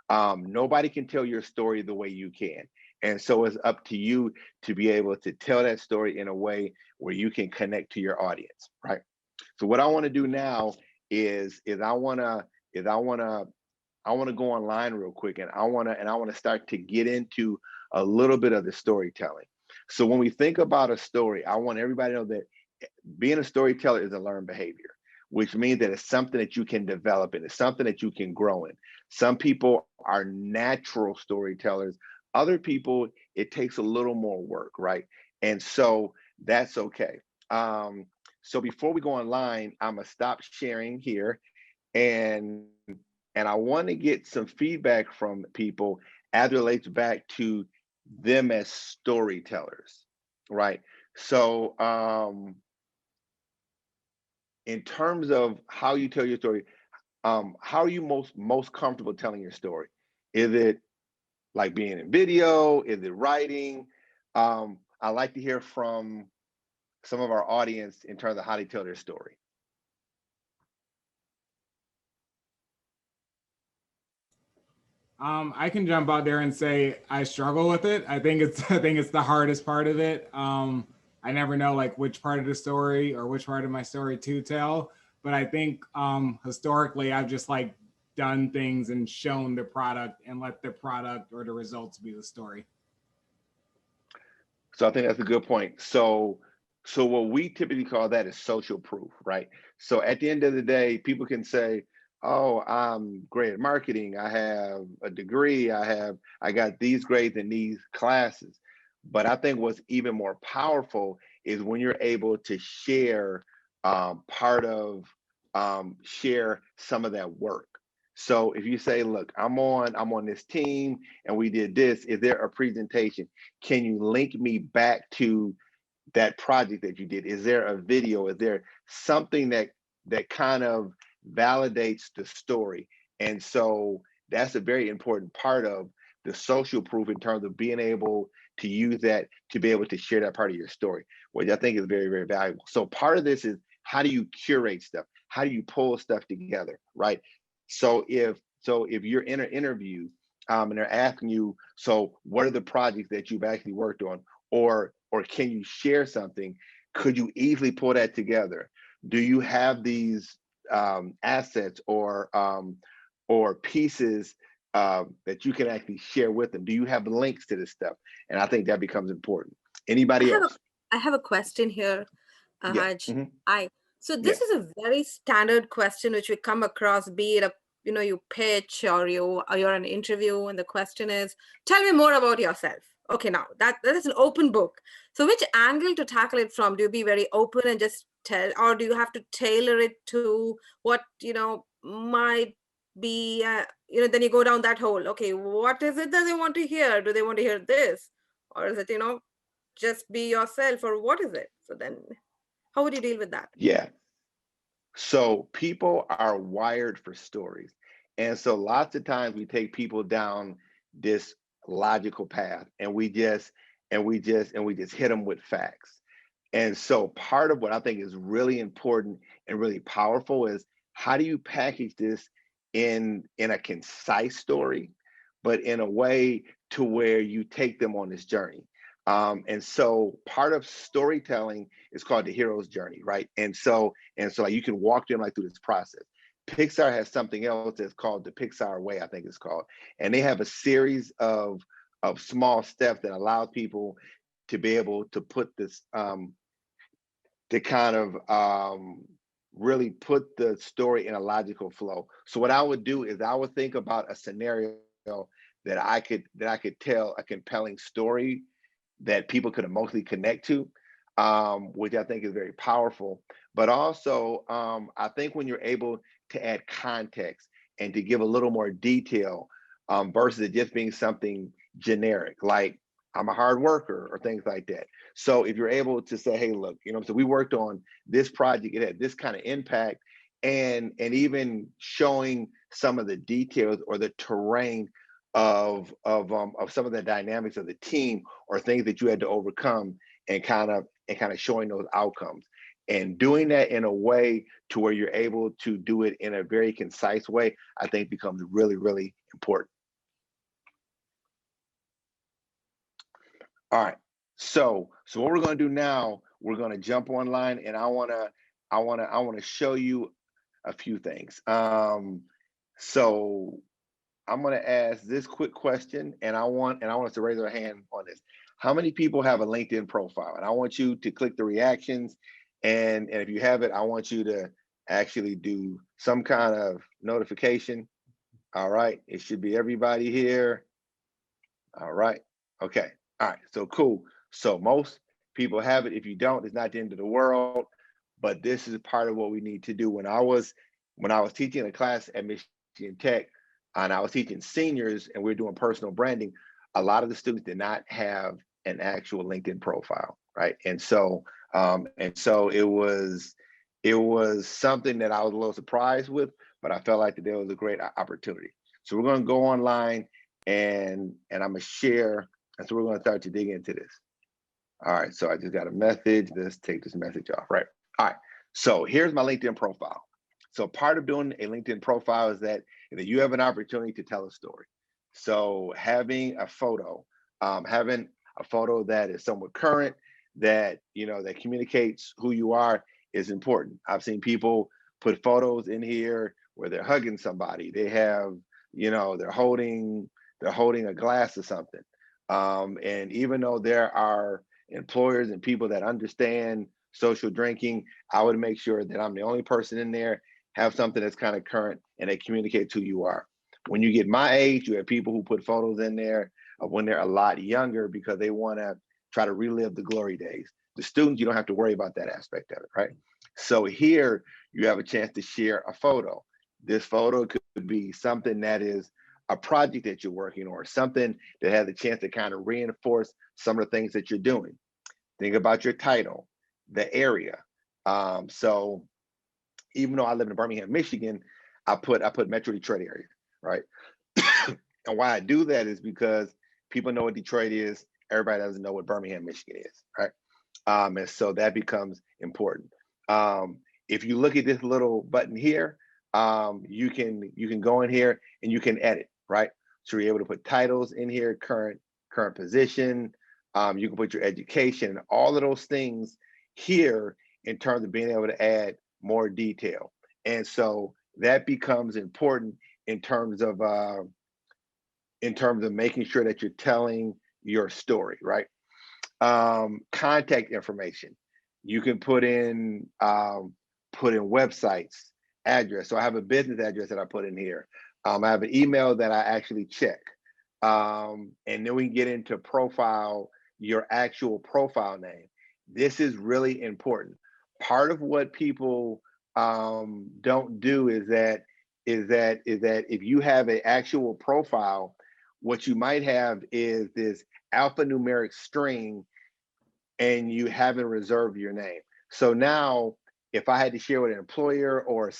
Nobody can tell your story the way you can. And so it's up to you to be able to tell that story in a way where you can connect to your audience, right? So what I want to do now is I want to go online real quick, and I want to start to get into a little bit of the storytelling. So when we think about a story, I want everybody to know that being a storyteller is a learned behavior, which means that it's something that you can develop in. It's something that you can grow in. Some people are natural storytellers. Other people, it takes a little more work, right? And so that's okay. So before we go online, I'm gonna stop sharing here, and I want to get some feedback from people as it relates back to them as storytellers, right? So in terms of how you tell your story, how are you most comfortable telling your story? Is it like being in video? Is it writing? I like to hear from some of our audience in terms of how they tell their story. I can jump out there and say I struggle with it. I think it's the hardest part of it. I never know like which part of the story or which part of my story to tell. But I think historically I've just like done things and shown the product and let the product or the results be the story. So I think that's a good point. So what we typically call that is social proof, right? So at the end of the day, people can say, oh, I'm great at marketing. I have a degree. I got these grades in these classes. But I think what's even more powerful is when you're able to share share some of that work. So if you say, look, I'm on this team and we did this, is there a presentation? Can you link me back to that project that you did? Is there a video? Is there something that kind of validates the story? And so that's a very important part of the social proof in terms of being able to use that to be able to share that part of your story, which I think is very, very valuable. So part of this is, how do you curate stuff? How do you pull stuff together, right? So if you're in an interview and they're asking you, so what are the projects that you've actually worked on, or can you share something? Could you easily pull that together? Do you have these assets or pieces that you can actually share with them? Do you have links to this stuff? And I think that becomes important. Anybody else? I have a question here, Yeah. Hajj. Mm-hmm. So this is a very standard question which we come across, be it you pitch or you're an interview, and the question is, tell me more about yourself. Okay, now that is an open book. So which angle to tackle it from? Do you be very open and just tell, or do you have to tailor it to what might be then you go down that hole? Okay, what is it that they want to hear? Do they want to hear this, or is it just be yourself, or what is it? So then how would you deal with that? Yeah. So people are wired for stories. And so lots of times we take people down this logical path, and we just hit them with facts. And so part of what I think is really important and really powerful is, how do you package this in a concise story, but in a way to where you take them on this journey. And so part of storytelling is called the hero's journey, right? And so like, you can walk them like through this process. Pixar has something else that's called the Pixar Way, I think it's called. And they have a series of small steps that allow people to be able to put this, to kind of really put the story in a logical flow. So what I would do is I would think about a scenario that I could tell a compelling story that people could emotionally connect to, which I think is very powerful. But also, I think when you're able to add context and to give a little more detail, versus it just being something generic, like I'm a hard worker or things like that. So if you're able to say, hey, look, so we worked on this project, it had this kind of impact, and even showing some of the details or the terrain of some of the dynamics of the team or things that you had to overcome, and kind of showing those outcomes, and doing that in a way to where you're able to do it in a very concise way, I think becomes really, really important. All right, so what we're going to do now, we're going to jump online, and I want to show you a few things. So I'm going to ask this quick question, and I want us to raise our hand on this. How many people have a LinkedIn profile? And I want you to click the reactions, and if you have it, I want you to actually do some kind of notification. All right, it should be everybody here. All right, okay. All right, so cool. So most people have it. If you don't, it's not the end of the world, but this is part of what we need to do. When I was teaching a class at Michigan Tech, and I was teaching seniors, and we were doing personal branding, a lot of the students did not have an actual LinkedIn profile, right? And so it was something that I was a little surprised with, but I felt like that there was a great opportunity. So we're going to go online, and I'm going to share. And so we're going to start to dig into this. All right, so I just got a message. Let's take this message off, right? All right, so here's my LinkedIn profile. So part of doing a LinkedIn profile is that you have an opportunity to tell a story. So having a photo that is somewhat current, that that communicates who you are, is important. I've seen people put photos in here where they're hugging somebody. They have, they're holding a glass or something. And even though there are employers and people that understand social drinking, I would make sure that I'm the only person in there, have something that's kind of current, and they communicate who you are. When you get my age, you have people who put photos in there of when they're a lot younger because they want to try to relive the glory days. The students, you don't have to worry about that aspect of it, right? So here you have a chance to share a photo. This photo could be something that is a project that you're working on, or something that has a chance to kind of reinforce some of the things that you're doing. Think about your title, the area. So even though I live in Birmingham, Michigan, I put Metro Detroit area, right? And why I do that is because people know what Detroit is. Everybody doesn't know what Birmingham, Michigan is, right? And so that becomes important. If you look at this little button here, you can go in here and you can edit, right? So you're able to put titles in here, current position. You can put your education, all of those things here in terms of being able to add more detail. And so that becomes important in terms of making sure that you're telling your story, right? Contact information. You can put in websites, address. So I have a business address that I put in here. I have an email that I actually check. And then we can get into profile, your actual profile name. This is really important. Part of what people don't do is that if you have an actual profile, what you might have is this alphanumeric string, and you haven't reserved your name. So now, if I had to share with an employer or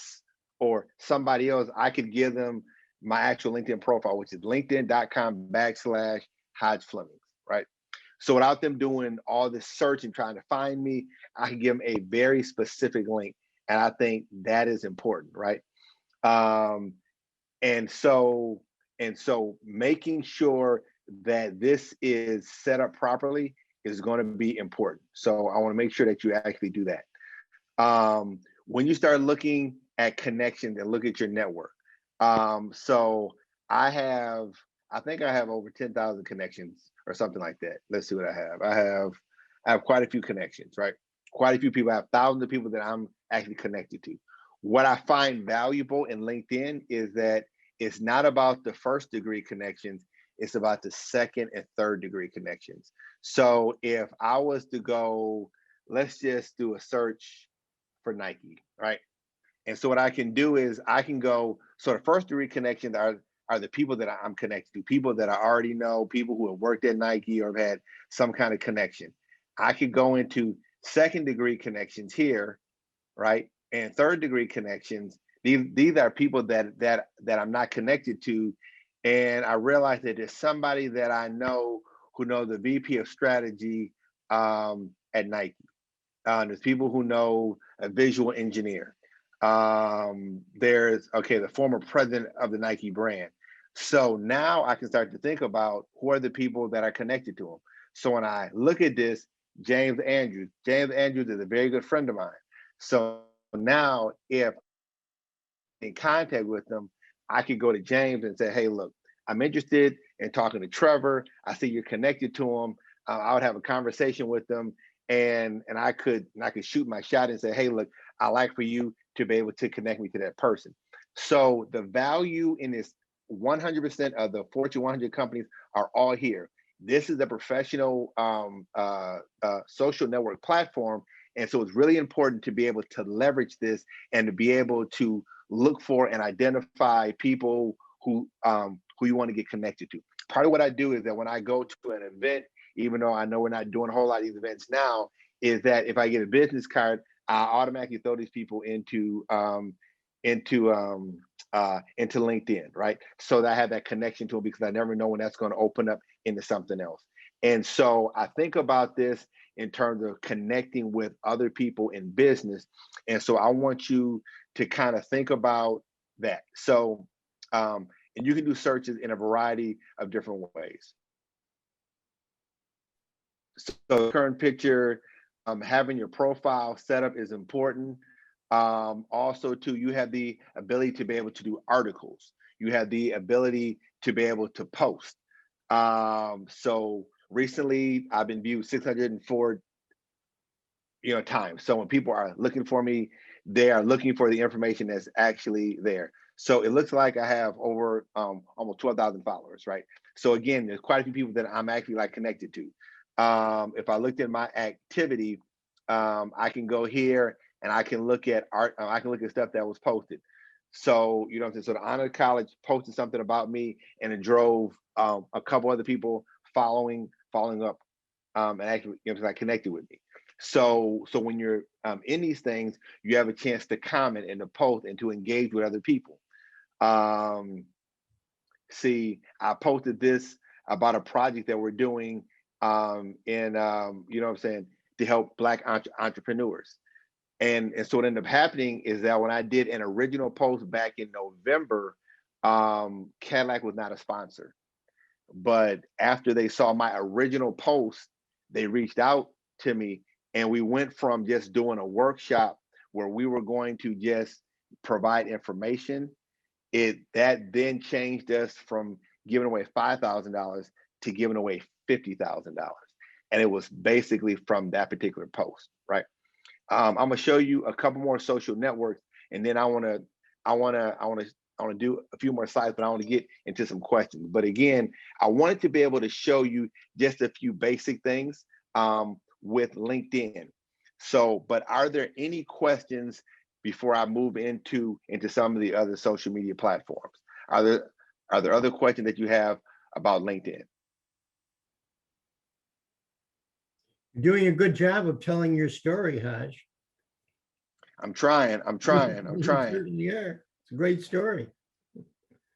somebody else, I could give them my actual LinkedIn profile, which is linkedin.com/Hajj Flemings, right? So without them doing all this search and trying to find me, I can give them a very specific link. And I think that is important, right? And so making sure that this is set up properly is going to be important. So I want to make sure that you actually do that. When you start looking at connections and look at your network. So I think I have over 10,000 connections or something like that. Let's see what I have. I have quite a few connections, right? Quite a few people. I have thousands of people that I'm actually connected to. What I find valuable in LinkedIn is that it's not about the first degree connections, it's about the second and third degree connections. So if I was to go, let's just do a search for Nike, right? And so what I can do is I can go, so the first degree connections are the people that I'm connected to, people that I already know, people who have worked at Nike or have had some kind of connection. I could go into second degree connections here, right? And third degree connections. These are people that I'm not connected to. And I realized that there's somebody that I know who know the VP of strategy at Nike. There's people who know a visual engineer. There's, the former president of the Nike brand. So now I can start to think about who are the people that are connected to them. So when I look at this, James Andrews is a very good friend of mine. So now if I'm in contact with them, I could go to James and say, hey, look, I'm interested in talking to Trevor. I see you're connected to him. I would have a conversation with them, and I could shoot my shot and say, hey, look, I'd like for you to be able to connect me to that person. So the value in this, 100% of the Fortune 100 companies are all here. This is a professional social network platform. And so it's really important to be able to leverage this and to be able to look for and identify people who you want to get connected to. Part of what I do is that when I go to an event, even though I know we're not doing a whole lot of these events now, is that if I get a business card, I automatically throw these people into LinkedIn, right? So that I have that connection to them, because I never know when that's going to open up into something else. And so I think about this in terms of connecting with other people in business. And so I want you to kind of think about that. So, and you can do searches in a variety of different ways. So the current picture, having your profile set up is important. Also too, you have the ability to be able to do articles. You have the ability to be able to post. So recently I've been viewed 604 times. So when people are looking for me, they are looking for the information that's actually there. So it looks like I have over almost 12,000 followers, right? So again, there's quite a few people that I'm actually connected to. If I looked at my activity, I can go here and I can look at art. I can look at stuff that was posted. So, so the Honor College posted something about me, and it drove a couple other people following up, and actually connected with me. So when you're in these things, you have a chance to comment and to post and to engage with other people. See, I posted this about a project that we're doing to help Black entrepreneurs. And so what ended up happening is that when I did an original post back in November, Cadillac was not a sponsor. But after they saw my original post, they reached out to me, and we went from just doing a workshop where we were going to just provide information. That then changed us from giving away $5,000 to giving away $50,000. And it was basically from that particular post, right? I'm gonna show you a couple more social networks, and then I wanna do a few more slides, but I want to get into some questions. But again, I wanted to be able to show you just a few basic things with LinkedIn. So, but are there any questions before I move into some of the other social media platforms? Are there other questions that you have about LinkedIn? You're doing a good job of telling your story, Hajj. I'm trying. You certainly are. It's a great story.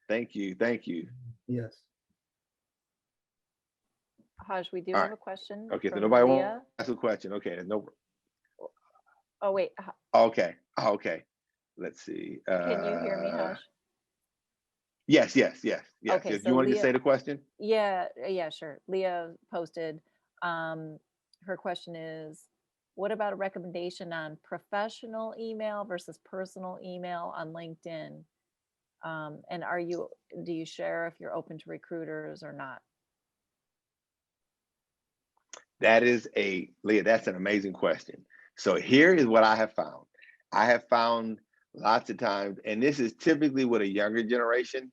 Thank you. Thank you. Yes. Hajj, we do All have right. a question. Okay, so from nobody Leah. wants to ask a question. Okay, there's no. Oh, wait. Okay. Okay. Let's see. Can you hear me, Hajj? Yes. Okay, If so you wanted to Leah- say the question. Yeah, sure. Leah posted, her question is, what about a recommendation on professional email versus personal email on LinkedIn? And do you share if you're open to recruiters or not? Leah, that's an amazing question. So here is what I have found. I have found lots of times, and this is typically with a younger generation,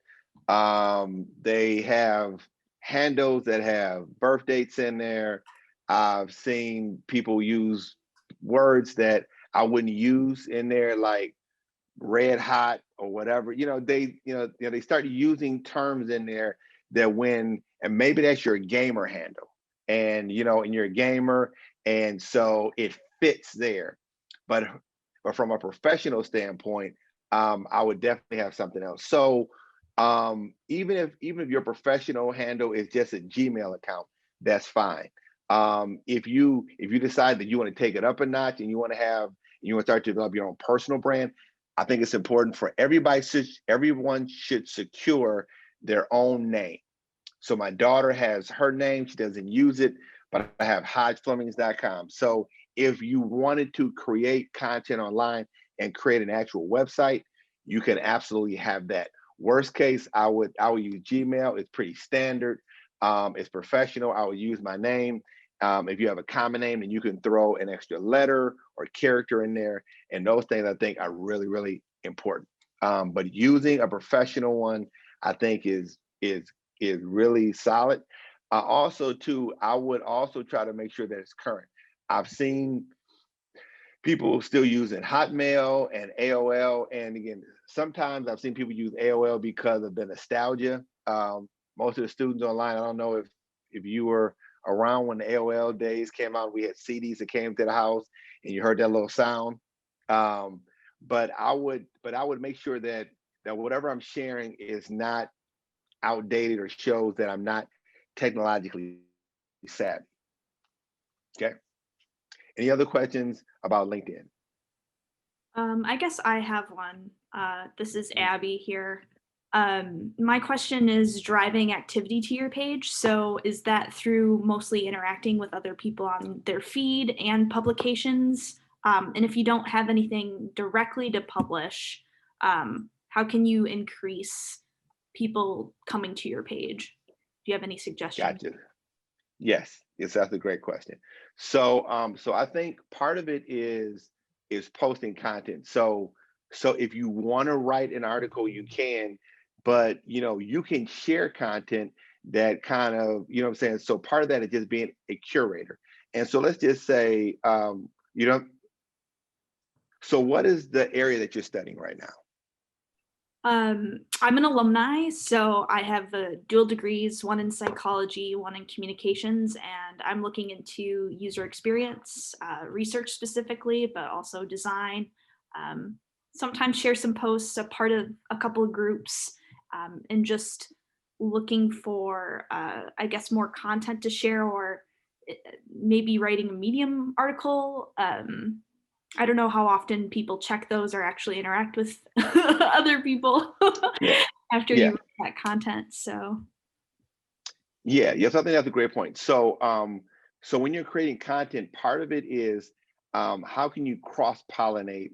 they have handles that have birth dates in there. I've seen people use words that I wouldn't use in there, like red hot or whatever. They start using terms in there that and maybe that's your gamer handle, and you're a gamer, and so it fits there. But from a professional standpoint, I would definitely have something else. So even if your professional handle is just a Gmail account, that's fine. If you decide that you want to take it up a notch and you want to start to develop your own personal brand, I think it's important for everyone should secure their own name. So my daughter has her name, she doesn't use it, but I have HajjFlemings.com. So if you wanted to create content online and create an actual website, you can absolutely have that. Worst case, I would use Gmail. It's pretty standard. It's professional. I would use my name. If you have a common name, then you can throw an extra letter or character in there. And those things I think are really, really important. But using a professional one, I think is really solid. Also, too, I would also try to make sure that it's current. I've seen people still using Hotmail and AOL. And again, sometimes I've seen people use AOL because of the nostalgia. Most of the students online, I don't know if you were around when the AOL days came out, we had CDs that came to the house and you heard that little sound. But I would make sure that whatever I'm sharing is not outdated or shows that I'm not technologically savvy. Okay. Any other questions about LinkedIn? I guess I have one. This is Abby here. My question is driving activity to your page. So is that through mostly interacting with other people on their feed and publications? And if you don't have anything directly to publish, how can you increase people coming to your page? Do you have any suggestions? Gotcha. Yes, that's a great question. So I think part of it is posting content. So if you want to write an article, you can, but you can share content that kind of, what I'm saying? So part of that is just being a curator. And so let's just say, so what is the area that you're studying right now? I'm an alumni, so I have dual degrees, one in psychology, one in communications, and I'm looking into user experience, research specifically, but also design. Sometimes share some posts, a part of a couple of groups, and just looking for, I guess, more content to share, or maybe writing a Medium article. I don't know how often people check those or actually interact with other people after you write that content. So yes, I think that's a great point. So so when you're creating content, part of it is how can you cross-pollinate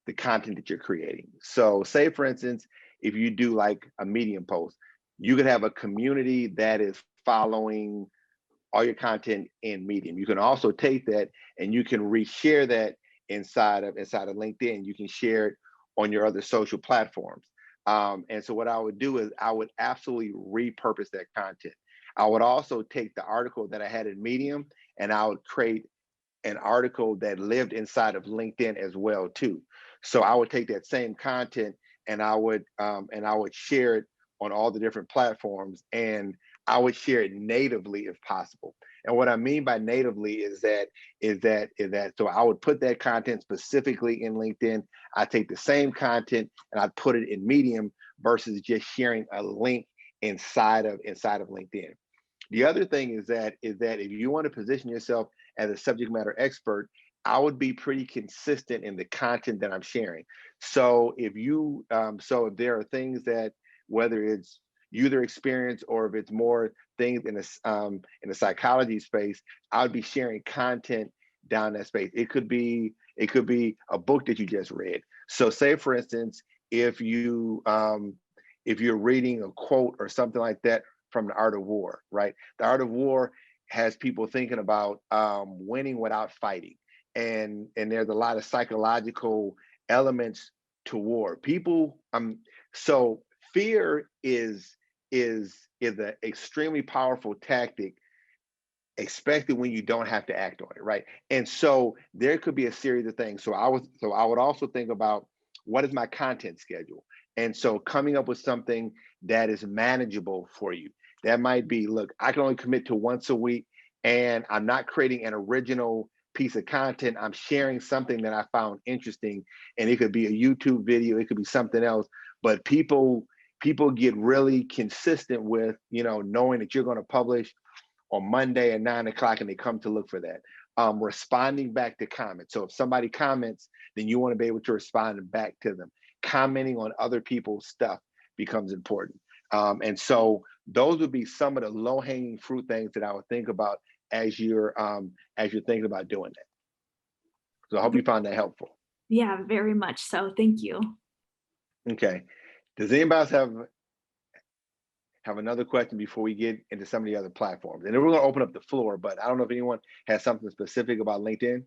the content that you're creating? So say, for instance, if you do like a Medium post, you could have a community that is following all your content in Medium. You can also take that and you can reshare that inside of LinkedIn. You can share it on your other social platforms. And so what I would do is I would absolutely repurpose that content. I would also take the article that I had in Medium and I would create an article that lived inside of LinkedIn as well too. So I would take that same content and I would share it on all the different platforms, and I would share it natively if possible. And what I mean by natively is that so I would put that content specifically in LinkedIn. I take the same content and I put it in Medium, versus just sharing a link inside of LinkedIn. The other thing is that if you want to position yourself as a subject matter expert, I would be pretty consistent in the content that I'm sharing. So if there are things that, whether it's user experience or if it's more things in the psychology space, I would be sharing content down that space. It could be a book that you just read. So say for instance, if you're reading a quote or something like that from The Art of War, right? The Art of War has people thinking about winning without fighting. And there's a lot of psychological elements to war. People, so fear is an extremely powerful tactic, especially when you don't have to act on it, right? And so there could be a series of things. So I would also think about, what is my content schedule? And so coming up with something that is manageable for you. That might be, look, I can only commit to once a week, and I'm not creating an original piece of content. I'm sharing something that I found interesting, and it could be a YouTube video, it could be something else. But people get really consistent with, knowing that you're going to publish on Monday at 9 o'clock, and they come to look for that. Responding back to comments. So if somebody comments, then you want to be able to respond back to them. Commenting on other people's stuff becomes important. And so those would be some of the low-hanging fruit things that I would think about as you're thinking about doing that. So I hope you found that helpful. Yeah, very much so. Thank you. Okay. Does anybody else have another question before we get into some of the other platforms? And then we're going to open up the floor, but I don't know if anyone has something specific about LinkedIn.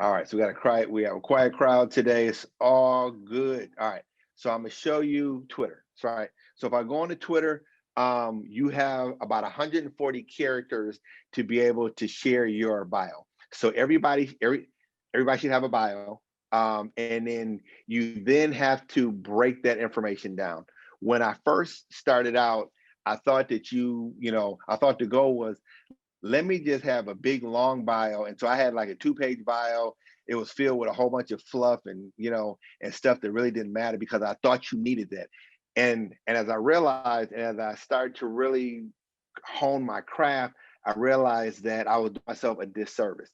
All right, so we have a quiet crowd today. It's all good. All right, so I'm gonna show you Twitter. So if I go on to Twitter, you have about 140 characters to be able to share your bio. So everybody should have a bio. And then you have to break that information down. When I first started out, I thought that I thought the goal was, let me just have a big long bio. And so I had like a 2-page bio. It was filled with a whole bunch of fluff and stuff that really didn't matter, because I thought you needed that. And as I realized, and as I started to really hone my craft, I realized that I would do myself a disservice.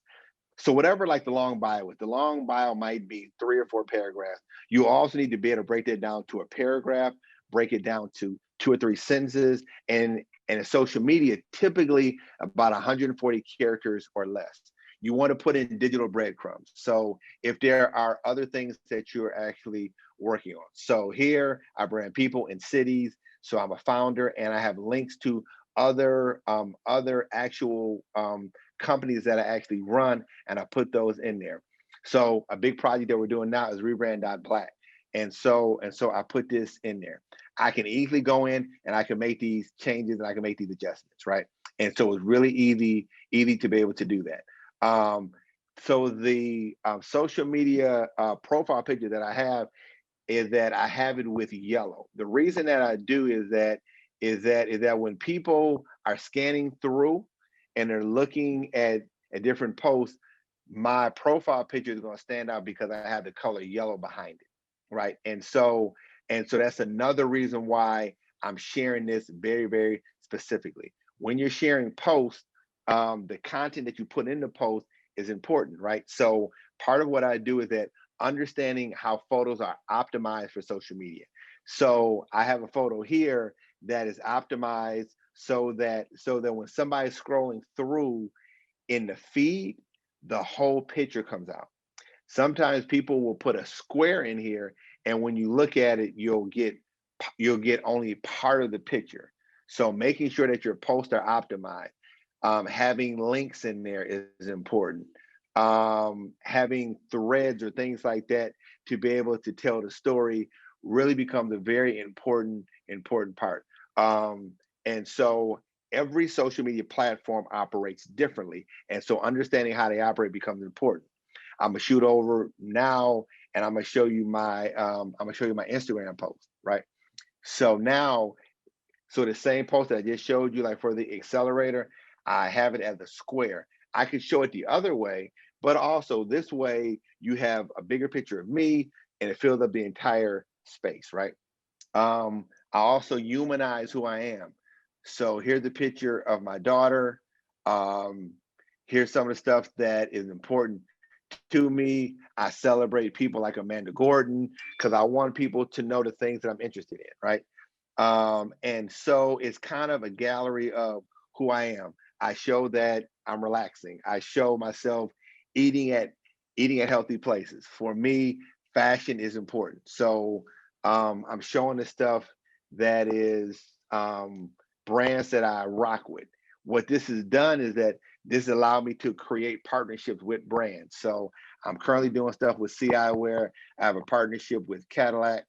So whatever, like the long bio might be 3 or 4 paragraphs. You also need to be able to break that down to a paragraph, break it down to 2 or 3 sentences, and in social media, typically about 140 characters or less. You want to put in digital breadcrumbs. So if there are other things that you're actually working on. So here I brand people in cities. So I'm a founder, and I have links to other actual companies that I actually run, and I put those in there. So a big project that we're doing now is rebrand.black. And so I put this in there. I can easily go in and I can make these changes and I can make these adjustments, right? And so it's really easy to be able to do that. So the social media profile picture that I have is that I have it with yellow. The reason that I do is that when people are scanning through and they're looking at different posts, my profile picture is going to stand out because I have the color yellow behind it, right? And so that's another reason why I'm sharing this very, very specifically. When you're sharing posts, the content that you put in the post is important, right? So part of what I do is that understanding how photos are optimized for social media. So I have a photo here that is optimized so that when somebody's scrolling through in the feed, the whole picture comes out. Sometimes people will put a square in here, and when you look at it, you'll get only part of the picture. So making sure that your posts are optimized, having links in there is important. Having threads or things like that to be able to tell the story really becomes a very important part. And so every social media platform operates differently. And so understanding how they operate becomes important. I'm gonna shoot over now and I'm gonna show you my Instagram post, right? So now, the same post that I just showed you, like for the accelerator, I have it as a square. I could show it the other way, but also this way you have a bigger picture of me. and it fills up the entire space, right? I also humanize who I am. So here's a picture of my daughter. Here's some of the stuff that is important to me. I celebrate people like Amanda Gordon because I want people to know the things that I'm interested in, right? And so it's kind of a gallery of who I am. I show that I'm relaxing. I show myself eating at healthy places. For me, fashion is important. So I'm showing the stuff that is brands that I rock with. What this has done is that this allowed me to create partnerships with brands. So I'm currently doing stuff with CI Wear. I have a partnership with Cadillac.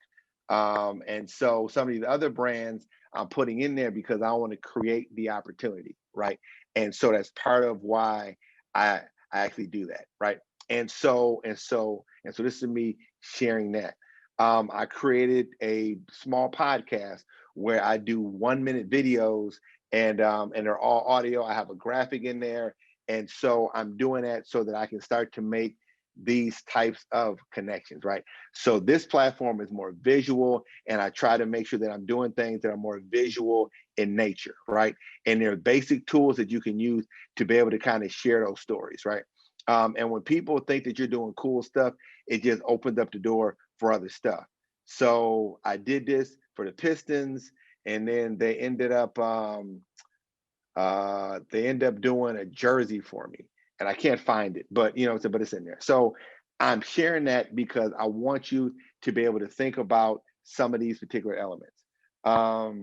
And so some of these other brands I'm putting in there because I want to create the opportunity, right? And so that's part of why I actually do that, right? And so this is me sharing that. I created a small podcast where I do 1-minute videos, and they're all audio. I have a graphic in there, and so I'm doing that so that I can start to make these types of connections, right? So this platform is more visual, and I try to make sure that I'm doing things that are more visual in nature, right? And there are basic tools that you can use to be able to kind of share those stories, right? And when people think that you're doing cool stuff, it just opens up the door for other stuff. So I did this for the Pistons, and then they ended up doing a jersey for me, and I can't find it, but but it's in there. So I'm sharing that because I want you to be able to think about some of these particular elements. I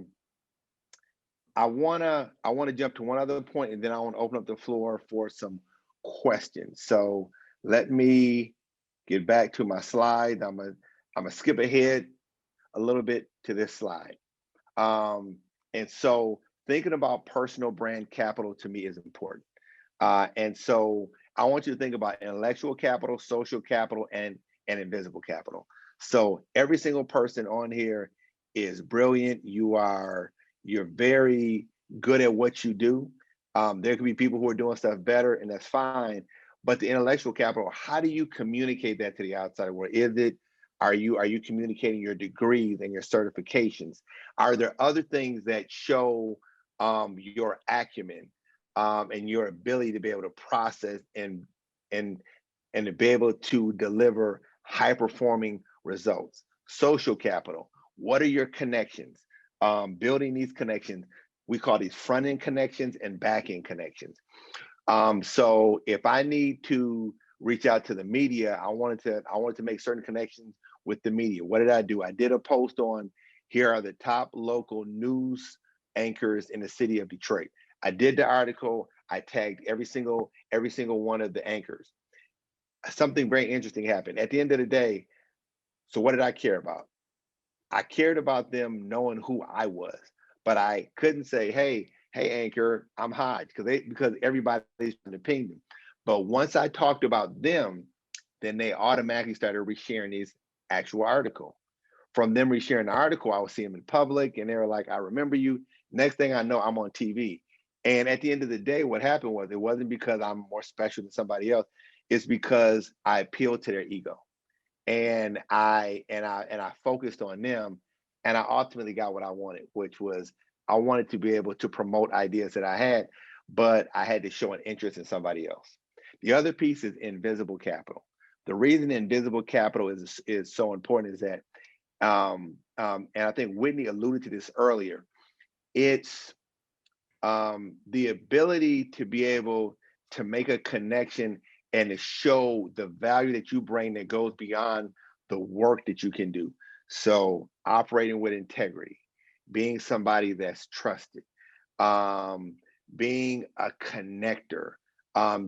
wanna jump to one other point, and then I want to open up the floor for some questions. So let me get back to my slide. I'm gonna skip ahead a little bit to this slide. And so thinking about personal brand capital to me is important. And so I want you to think about intellectual capital, social capital, and invisible capital. So every single person on here is brilliant. You're very good at what you do. There could be people who are doing stuff better, and that's fine. But the intellectual capital, how do you communicate that to the outside world? Are you communicating your degrees and your certifications? Are there other things that show your acumen and your ability to be able to process and to be able to deliver high performing results? Social capital. What are your connections? Building these connections. We call these front end connections and back end connections. So if I need to reach out to the media, I wanted to make certain connections with the media. What did I do? I did a post on here are the top local news anchors in the city of Detroit. I did the article. I tagged every single one of the anchors. Something very interesting happened. At the end of the day, so what did I care about? I cared about them knowing who I was, but I couldn't say, hey anchor, I'm Hajj, because everybody's trying to ping them. But once I talked about them, then they automatically started resharing these actual article. From them resharing the article, I would see them in public, and they were like, I remember you. Next thing I know, I'm on TV. And at the end of the day, what happened was it wasn't because I'm more special than somebody else. It's because I appealed to their ego. And I focused on them, and I ultimately got what I wanted, which was I wanted to be able to promote ideas that I had, but I had to show an interest in somebody else. The other piece is invisible capital. The reason invisible capital is so important is that, and I think Whitney alluded to this earlier, it's the ability to be able to make a connection and to show the value that you bring that goes beyond the work that you can do. So operating with integrity, being somebody that's trusted, being a connector,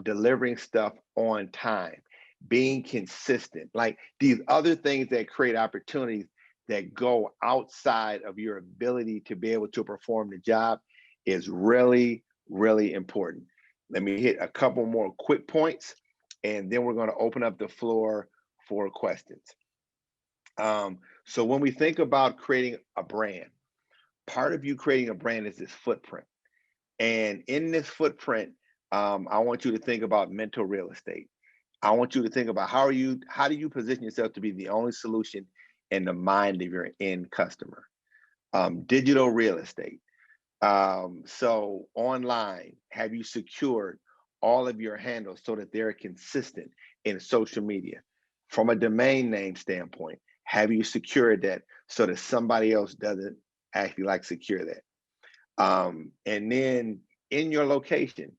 delivering stuff on time, being consistent, like these other things that create opportunities that go outside of your ability to be able to perform the job is really, really important. Let me hit a couple more quick points, and then we're going to open up the floor for questions. So when we think about creating a brand, part of you creating a brand is this footprint. And in this footprint, I want you to think about mental real estate. I want you to think about how do you position yourself to be the only solution in the mind of your end customer? Digital real estate. So online, have you secured all of your handles so that they're consistent in social media? From a domain name standpoint, have you secured that so that somebody else doesn't actually like secure that? And then in your location,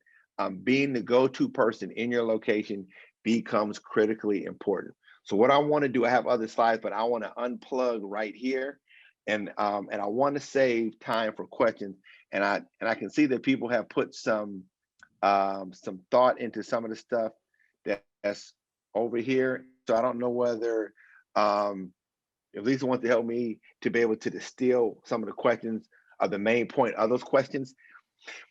being the go-to person in your location becomes critically important. So what I want to do, I have other slides, but I want to unplug right here, and I want to save time for questions. And I can see that people have put some thought into some of the stuff that's over here. So I don't know whether if Lisa wants to help me to be able to distill some of the questions of the main point of those questions.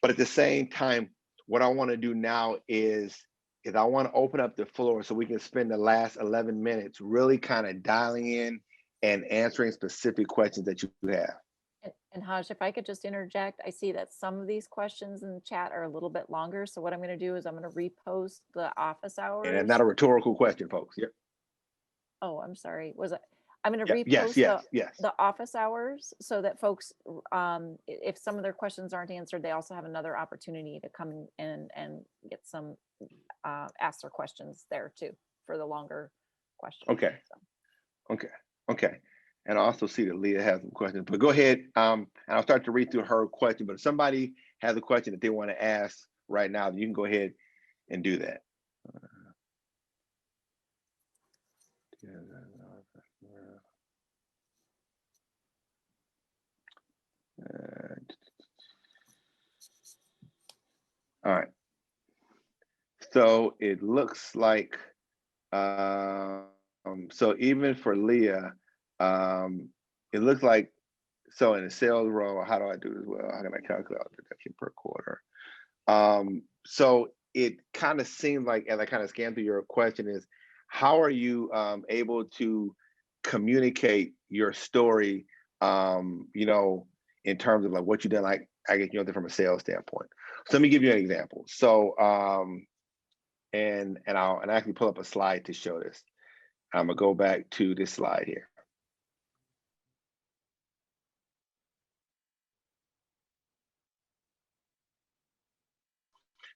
But at the same time, what I want to do now is I want to open up the floor so we can spend the last 11 minutes really kind of dialing in and answering specific questions that you have. And Hajj, if I could just interject, I see that some of these questions in the chat are a little bit longer. So what I'm going to do is I'm going to repost the office hours. And it's not a rhetorical question, folks. Yep. Oh, I'm sorry. I'm going to repost yes. the office hours so that folks, if some of their questions aren't answered, they also have another opportunity to come in and get some, ask their questions there too for the longer questions. Okay. So. Okay. And I also see that Leah has some questions, but go ahead. And I'll start to read through her question, but if somebody has a question that they want to ask right now, you can go ahead and do that. All right. So it looks like, so even for Leah, it looks like, so in the sales role, how do I do this? Well, how can I calculate deduction per quarter? So it kind of seems like, as I kind of scan through your question, is how are you able to communicate your story, in terms of like what you done, like, I guess, from a sales standpoint. So let me give you an example. So, and I'll actually pull up a slide to show this. I'm gonna go back to this slide here.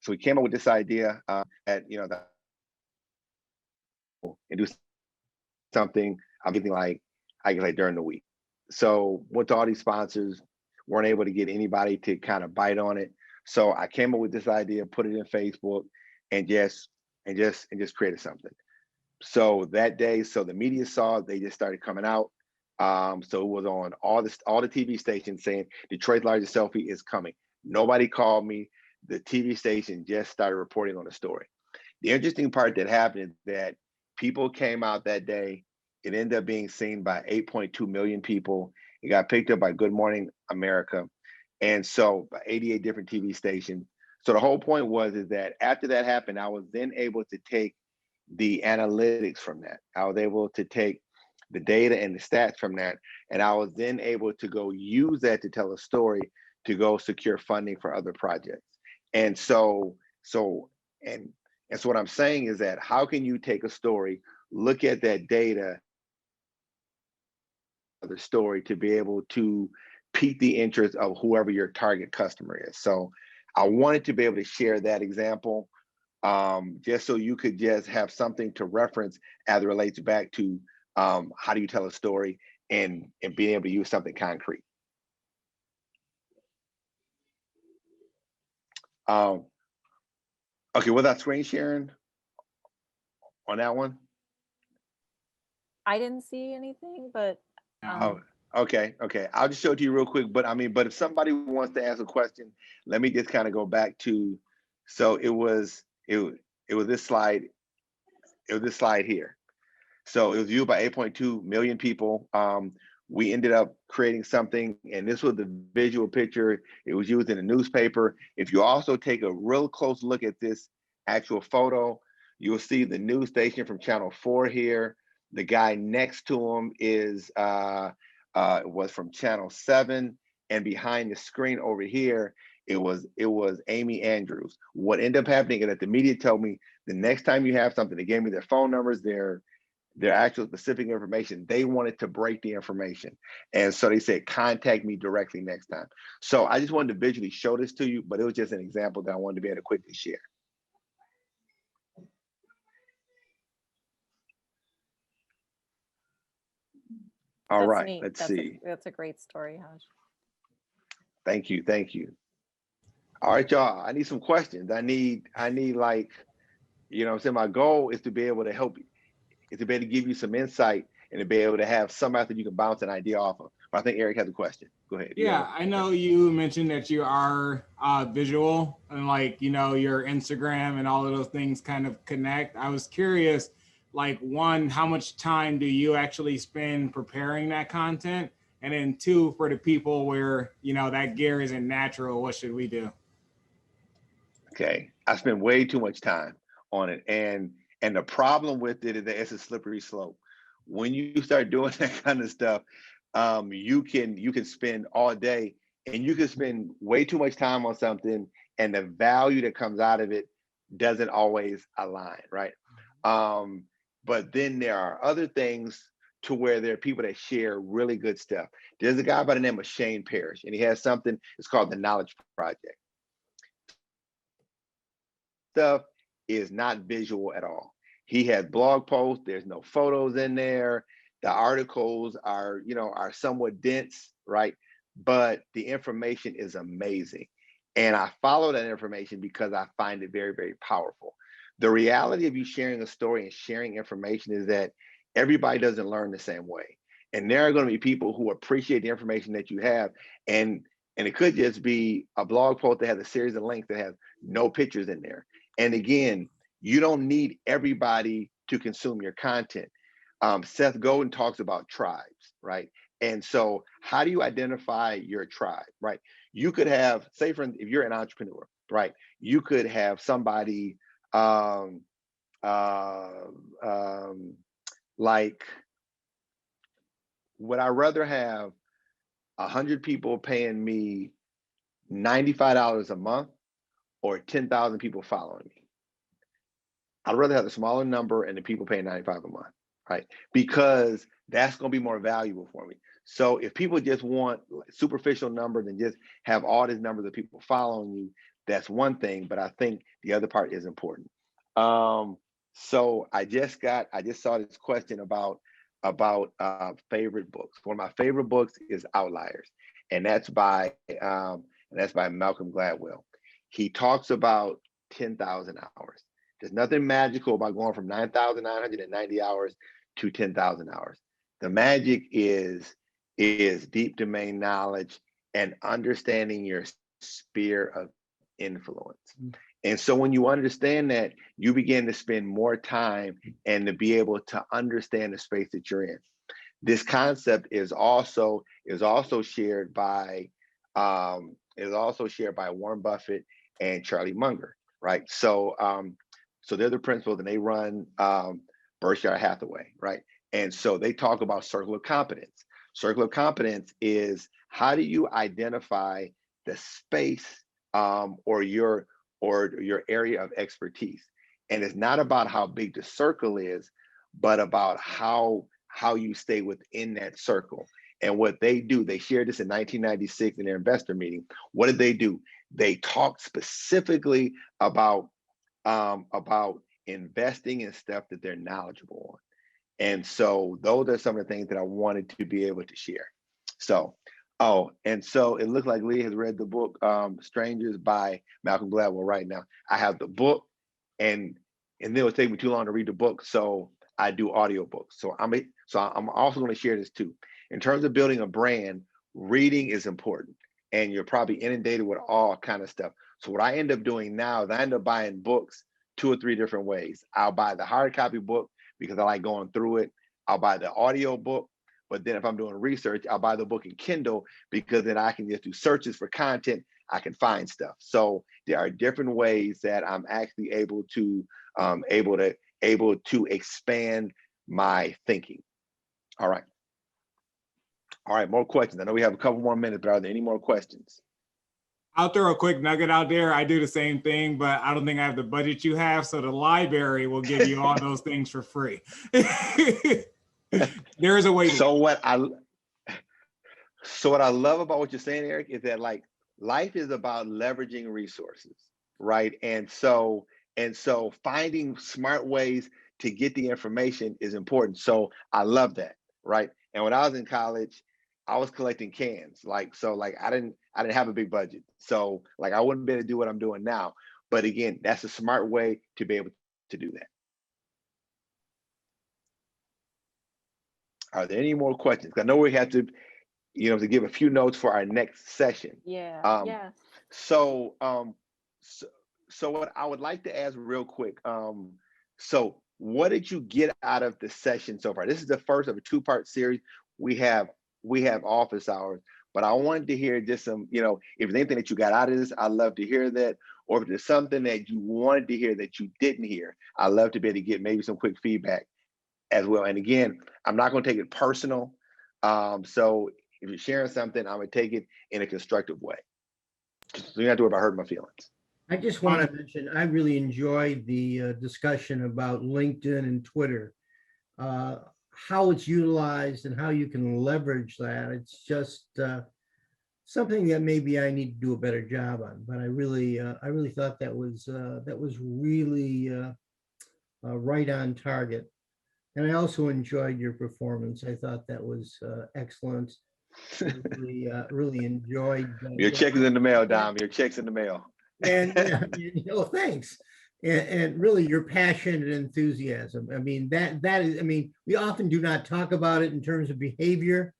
So we came up with this idea that, that and do something, like, I guess, like during the week. So went to all these sponsors, weren't able to get anybody to kind of bite on it. So I came up with this idea, put it in Facebook, and just created something. So that day, so the media saw it, they just started coming out. So it was on all the TV stations saying Detroit's largest selfie is coming. Nobody called me. The TV station just started reporting on the story. The interesting part that happened is that people came out that day. It ended up being seen by 8.2 million people. It got picked up by Good Morning America. And so by 88 different TV stations. So the whole point is that after that happened, I was then able to take the analytics from that. I was able to take the data and the stats from that. And I was then able to go use that to tell a story to go secure funding for other projects. And so what I'm saying is that how can you take a story, look at that data, the story, to be able to pique the interest of whoever your target customer is. So I wanted to be able to share that example, just so you could just have something to reference as it relates back to how do you tell a story and being able to use something concrete. Okay, was that screen sharing on that one? I didn't see anything, but okay. I'll just show it to you real quick. But but if somebody wants to ask a question, let me just kind of go back to. So it was this slide. It was this slide here. So it was viewed by 8.2 million people. We ended up creating something, and this was the visual picture. It was used in a newspaper. If you also take a real close look at this actual photo, you'll see the news station from Channel 4 here. The guy next to him was from Channel 7, and behind the screen over here, it was Amy Andrews. What ended up happening is that the media told me the next time you have something, they gave me their phone numbers, their actual specific information. They wanted to break the information. And so they said, contact me directly next time. So I just wanted to visually show this to you, but it was just an example that I wanted to be able to quickly share. All That's right, neat. let's That's see. That's a great story, Hajj. Thank you, thank you. All right, y'all, I need some questions. I need like, you know what I'm saying? My goal is to be able to help you, is to be able to give you some insight and to be able to have somebody that you can bounce an idea off of. But I think Eric has a question. Go ahead. Yeah, I know you mentioned that you are visual and like, you know, your Instagram and all of those things kind of connect. I was curious, like, one, how much time do you actually spend preparing that content? And then two, for the people where, you know, that gear isn't natural, what should we do? Okay, I spend way too much time on it. And the problem with it is that it's a slippery slope. When you start doing that kind of stuff, you can spend all day and you can spend way too much time on something and the value that comes out of it doesn't always align, right? But then there are other things to where there are people that share really good stuff. There's a guy by the name of Shane Parrish, and he has something, it's called the Knowledge Project. Stuff is not visual at all. He has blog posts, there's no photos in there. The articles are, you know, are somewhat dense, right? But the information is amazing. And I follow that information because I find it very, very powerful. The reality of you sharing a story and sharing information is that everybody doesn't learn the same way. And there are going to be people who appreciate the information that you have. And it could just be a blog post that has a series of links that has no pictures in there. And again, you don't need everybody to consume your content. Seth Godin talks about tribes, right? And so how do you identify your tribe, right? You could have, say, if you're an entrepreneur, right? You could have somebody like, would I rather have 100 people paying me $95 a month or 10,000 people following me? I'd rather have the smaller number and the people paying $95 a month, right? Because that's going to be more valuable for me. So if people just want superficial numbers and just have all these numbers of people following you, that's one thing, but I think the other part is important. So I just saw this question about favorite books. One of my favorite books is Outliers, and that's by Malcolm Gladwell. He talks about 10,000 hours. There's nothing magical about going from 9,990 hours to 10,000 hours. The magic is deep domain knowledge and understanding your sphere of influence. And so when you understand that, you begin to spend more time and to be able to understand the space that you're in. This concept is also shared by Warren Buffett and Charlie Munger, right? So they're the principals and they run Berkshire Hathaway, right? And so they talk about circle of competence. Circle of competence is how do you identify the space or your area of expertise. And it's not about how big the circle is, but about how you stay within that circle. And what they do, they shared this in 1996 in their investor meeting. What did they do? They talked specifically about investing in stuff that they're knowledgeable on. And so those are some of the things that I wanted to be able to share. So, and so it looks like Leah has read the book, Strangers by Malcolm Gladwell right now. I have the book and then it would take me too long to read the book. So I do audiobooks. So I'm also going to share this too. In terms of building a brand, reading is important and you're probably inundated with all kind of stuff. So what I end up doing now is I end up buying books 2 or 3 different ways. I'll buy the hard copy book because I like going through it. I'll buy the audio book. But then if I'm doing research, I'll buy the book in Kindle because then I can just do searches for content. I can find stuff. So there are different ways that I'm actually able to expand my thinking. All right. All right, more questions. I know we have a couple more minutes, but are there any more questions? I'll throw a quick nugget out there. I do the same thing, but I don't think I have the budget you have. So the library will give you all those things for free. There is a way. So what I love about what you're saying, Eric, is that like life is about leveraging resources, right? And so finding smart ways to get the information is important. So I love that, right? And when I was in college, I was collecting cans. I didn't have a big budget. So like I wouldn't be able to do what I'm doing now. But again, that's a smart way to be able to do that. Are there any more questions? I know we have to, to give a few notes for our next session. Yeah. So what I would like to ask real quick, so what did you get out of the session so far? This is the first of a two-part series. We have office hours, but I wanted to hear just some, if there's anything that you got out of this, I'd love to hear that. Or if there's something that you wanted to hear that you didn't hear, I'd love to be able to get maybe some quick feedback as well. And again, I'm not going to take it personal. So if you're sharing something, I'm going to take it in a constructive way. So you don't have to worry about hurting my feelings. I just want to mention, I really enjoyed the discussion about LinkedIn and Twitter, how it's utilized and how you can leverage that. It's just something that maybe I need to do a better job on. But I really thought that was really right on target. And I also enjoyed your performance. I thought that was excellent. Really enjoyed. Your check is in the mail, Dom. Your check's in the mail. And thanks. And really your passion and enthusiasm. I mean, that is, we often do not talk about it in terms of behavior,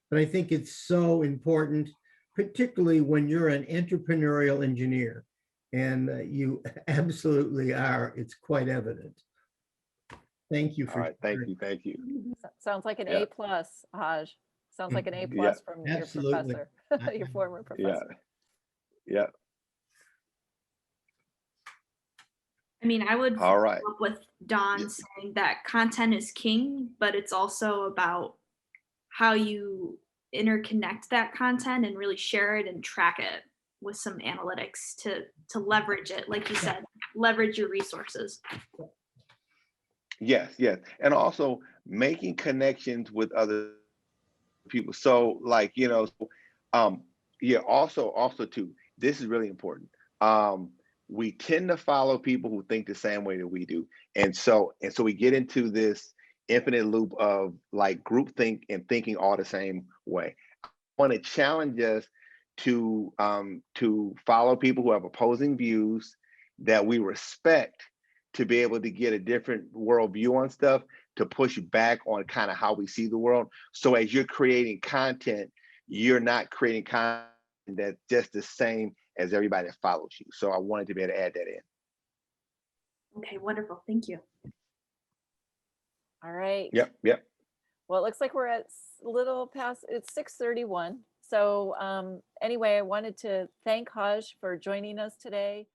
but I think it's so important, particularly when you're an entrepreneurial engineer, and you absolutely are. It's quite evident. Thank you for. All right, thank you. Sounds like an A+, Hajj. Sounds like an A+ from your professor, your former professor. Yeah. I would All right. follow up with Don saying that content is king, but it's also about how you interconnect that content and really share it and track it with some analytics to leverage it. Like you said, leverage your resources. Yes. And also making connections with other people. So also too, this is really important. We tend to follow people who think the same way that we do. And so we get into this infinite loop of like groupthink and thinking all the same way. I want to challenge us to follow people who have opposing views that we respect, to be able to get a different worldview on stuff, to push back on kind of how we see the world. So as you're creating content, you're not creating content that's just the same as everybody that follows you. So I wanted to be able to add that in. Okay, wonderful. Thank you. All right. Yep. Well, it looks like we're at a little past, it's 6:31. So anyway, I wanted to thank Hajj for joining us today.